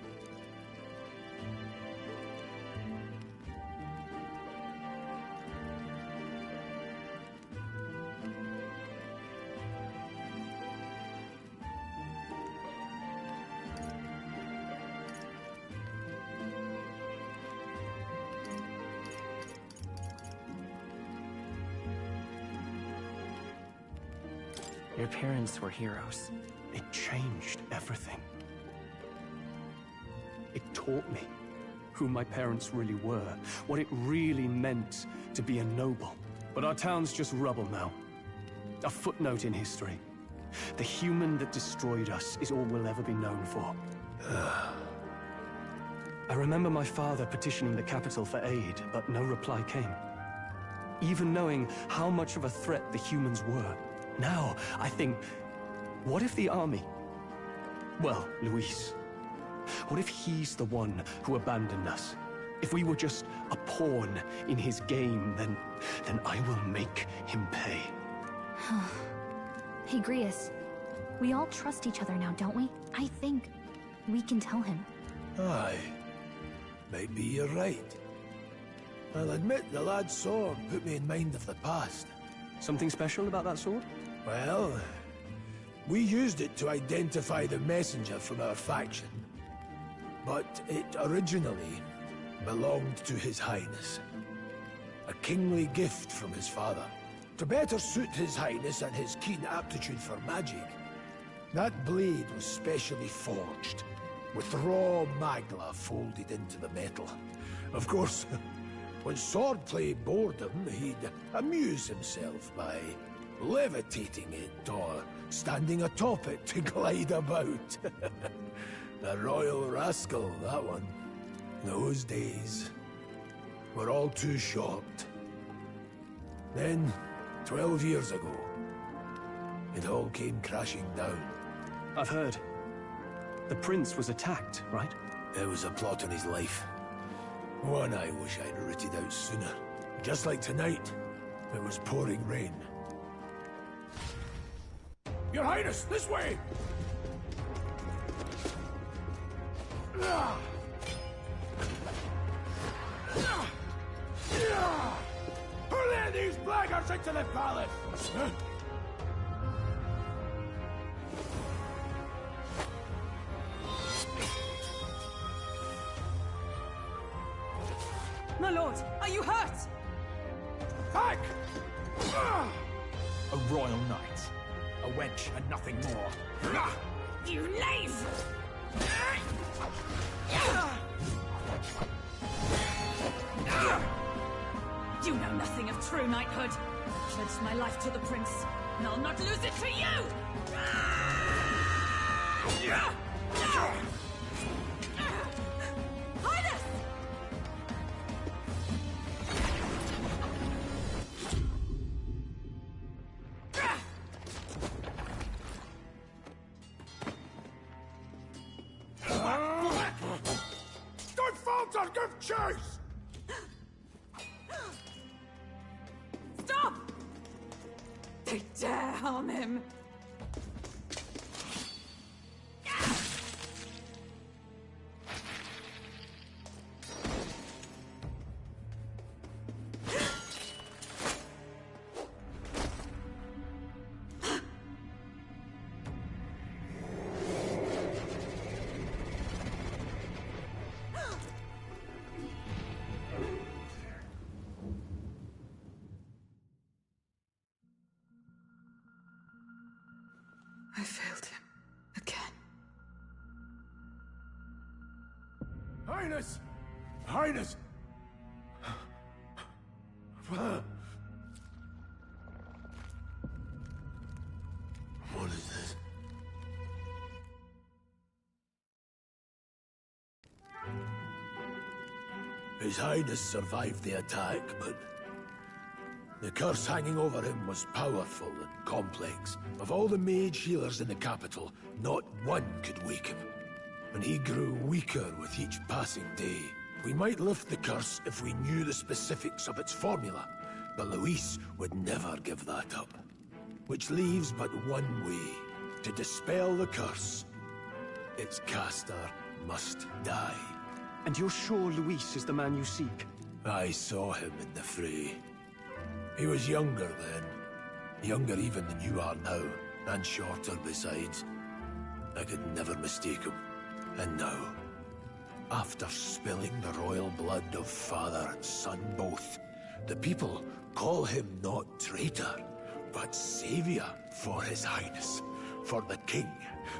Your parents were heroes.
It changed everything. It taught me who my parents really were, what it really meant to be a noble. But our town's just rubble now. A footnote in history. The human that destroyed us is all we'll ever be known for. I remember my father petitioning the capital for aid, but no reply came. Even knowing how much of a threat the humans were. Now, I think, what if the army? Well, Luis. What if he's the one who abandoned us? If we were just a pawn in his game, then I will make him pay.
Hey, Grius. We all trust each other now, don't we? I think we can tell him.
Aye. Maybe you're right. I'll admit the lad's sword put me in mind of the past.
Something special about that sword?
Well, we used it to identify the messenger from our faction. But it originally belonged to His Highness. A kingly gift from his father. To better suit His Highness and his keen aptitude for magic, that blade was specially forged, with raw magla folded into the metal. Of course, When swordplay bored him, he'd amuse himself by levitating it or standing atop it to glide about. A royal rascal, that one. Those days were all too short. Then, 12 years ago, it all came crashing down.
I've heard. The prince was attacked, right?
There was a plot on his life. One I wish I'd rooted out sooner. Just like tonight, it was pouring rain.
Your Highness, this way! Who led these blackguards into the palace? Huh?
My lord, are you hurt?
Back!
A royal knight. A wench and nothing more.
You knave! You know nothing of true knighthood. I pledged my life to the prince, and I'll not lose it to you! Highness!
Don't falter! Give chase!
Stop! They dare harm him!
I failed him. Again.
Highness! Highness!
What is this? His Highness survived the attack, but the curse hanging over him was powerful and complex. Of all the mage healers in the capital, not one could wake him. And he grew weaker with each passing day. We might lift the curse if we knew the specifics of its formula, but Luis would never give that up. Which leaves but one way to dispel the curse. Its caster must die.
And you're sure Luis is the man you seek?
I saw him in the fray. He was younger then. Younger even than you are now, and shorter besides. I could never mistake him. And now, after spilling the royal blood of father and son both, the people call him not traitor, but savior for his highness, for the king,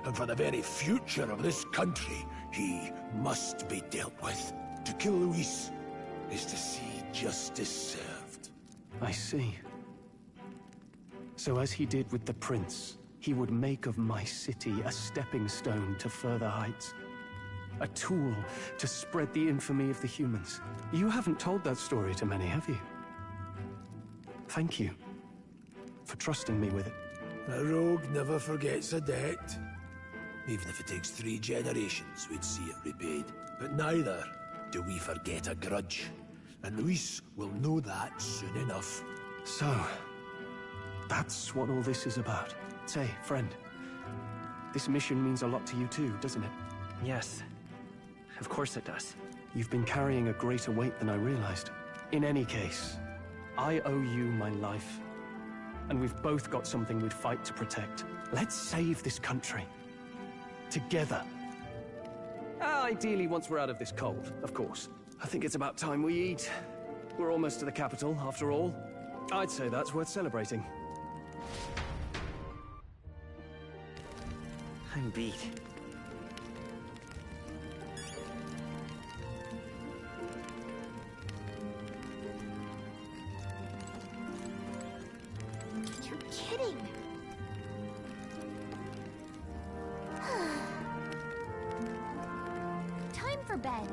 and for the very future of this country. He must be dealt with. To kill Luis is to see justice served.
I see. So as he did with the prince, he would make of my city a stepping stone to further heights. A tool to spread the infamy of the humans. You haven't told that story to many, have you? Thank you for trusting me with it.
A rogue never forgets a debt. Even if it takes 3 generations, we'd see it repaid. But neither do we forget a grudge. And Luis will know that soon enough.
So, that's what all this is about. Say, friend, this mission means a lot to you too, doesn't it?
Yes. Of course it does.
You've been carrying a greater weight than I realized. In any case, I owe you my life. And we've both got something we'd fight to protect. Let's save this country. Together. Ideally, once we're out of this cold, of course. I think it's about time we eat. We're almost to the capital, after all. I'd say that's worth celebrating.
I'm beat.
for bed.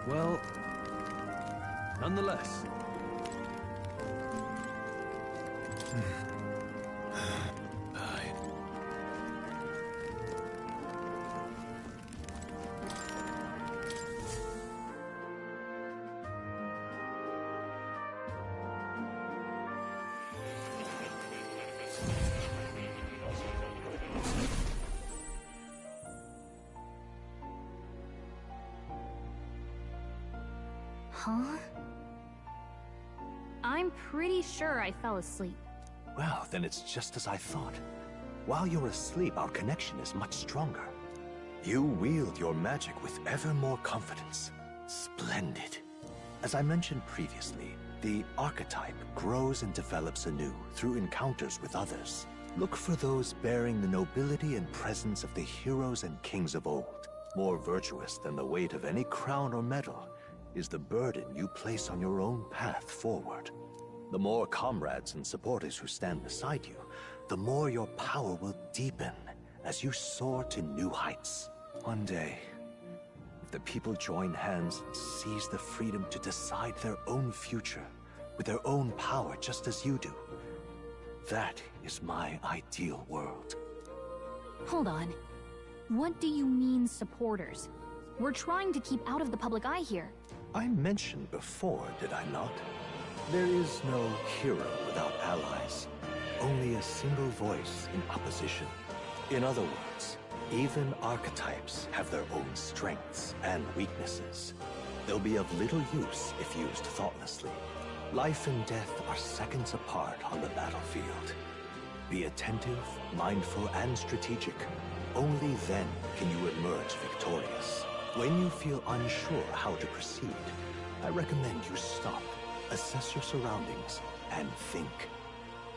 Well, nonetheless.
Huh? I'm pretty sure I fell asleep.
Well, then it's just as I thought. While you're asleep, our connection is much stronger. You wield your magic with ever more confidence. Splendid. As I mentioned previously, the archetype grows and develops anew through encounters with others. Look for those bearing the nobility and presence of the heroes and kings of old. More virtuous than the weight of any crown or medal is the burden you place on your own path forward. The more comrades and supporters who stand beside you, the more your power will deepen as you soar to new heights. One day, if the people join hands and seize the freedom to decide their own future with their own power just as you do, that is my ideal world.
Hold on. What do you mean, supporters? We're trying to keep out of the public eye here.
I mentioned before, did I not? There is no hero without allies. Only a single voice in opposition. In other words, even archetypes have their own strengths and weaknesses. They'll be of little use if used thoughtlessly. Life and death are seconds apart on the battlefield. Be attentive, mindful, and strategic. Only then can you emerge victorious. When you feel unsure how to proceed, I recommend you stop, assess your surroundings, and think.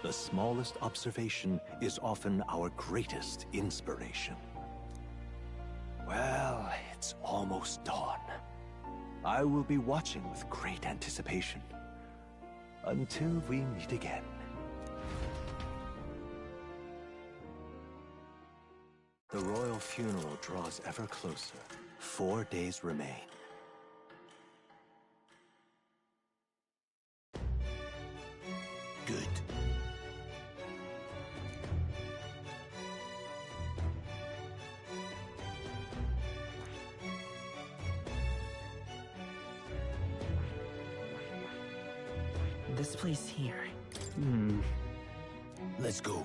The smallest observation is often our greatest inspiration. Well, it's almost dawn. I will be watching with great anticipation. Until we meet again. The royal funeral draws ever closer. 4 days remain.
Good.
This place here.
Let's go.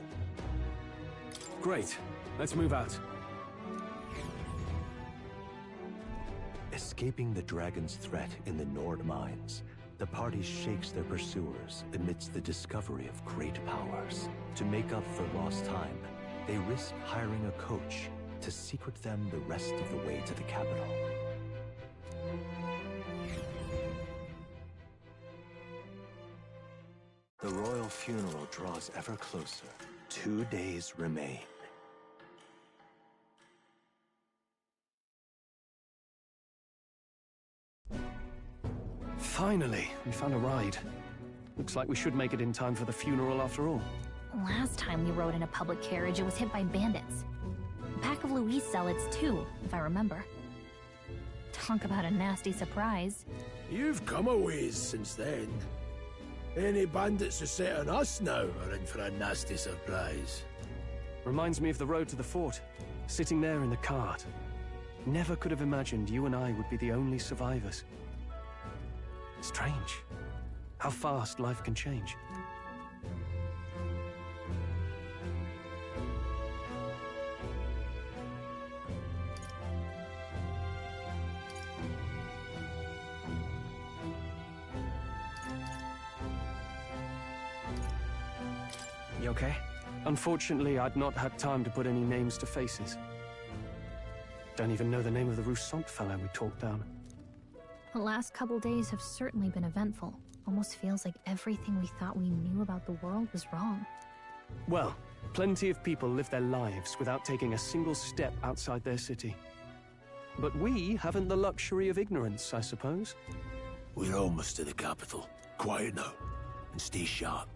Great. Let's move out.
Escaping the dragon's threat in the Nord mines, the party shakes their pursuers amidst the discovery of great powers. To make up for lost time, they risk hiring a coach to secret them the rest of the way to the capital. The royal funeral draws ever closer. 2 days remain.
Finally, we found a ride. Looks like we should make it in time for the funeral after all.
Last time we rode in a public carriage, it was hit by bandits. A pack of Louise zealots too, if I remember. Talk about a nasty surprise.
You've come a ways since then. Any bandits who set on us now are in for a nasty surprise.
Reminds me of the road to the fort, sitting there in the cart. Never could have imagined you and I would be the only survivors. Strange. How fast life can change. You okay? Unfortunately, I'd not had time to put any names to faces. Don't even know the name of the Rousseau fellow we talked down.
The last couple days have certainly been eventful. Almost feels like everything we thought we knew about the world was wrong.
Well, plenty of people live their lives without taking a single step outside their city. But we haven't the luxury of ignorance, I suppose.
We're almost to the capital. Quiet now, and stay sharp.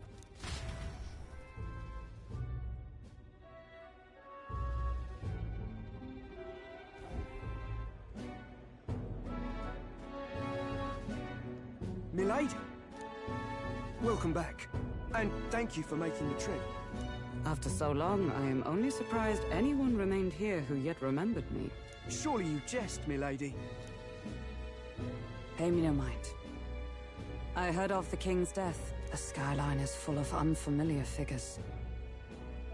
Milady! Welcome back, and thank you for making the trip.
After so long, I am only surprised anyone remained here who yet remembered me.
Surely you jest, milady.
Pay me no mind. I heard of the king's death. The skyline is full of unfamiliar figures.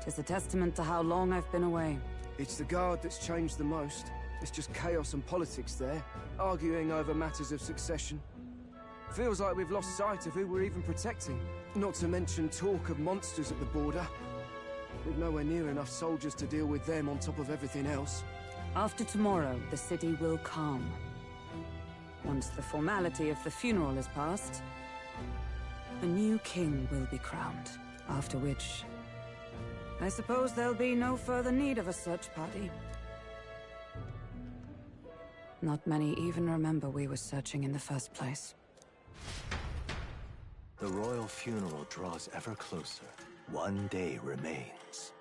'Tis a testament to how long I've been away.
It's the guard that's changed the most. It's just chaos and politics there, arguing over matters of succession. Feels like we've lost sight of who we're even protecting. Not to mention talk of monsters at the border. We've nowhere near enough soldiers to deal with them on top of everything else.
After tomorrow, the city will calm. Once the formality of the funeral is past, a new king will be crowned. After which, I suppose there'll be no further need of a search party. Not many even remember we were searching in the first place.
The royal funeral draws ever closer. One day remains.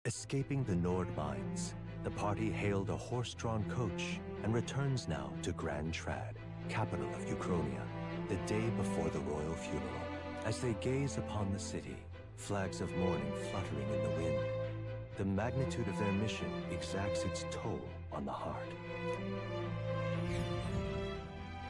Escaping the Nord mines, the party hailed a horse-drawn coach and returns now to Grand Trad, capital of Ukrainia, the day before the royal funeral. As they gaze upon the city, flags of mourning fluttering in the wind, the magnitude of their mission exacts its toll on the heart.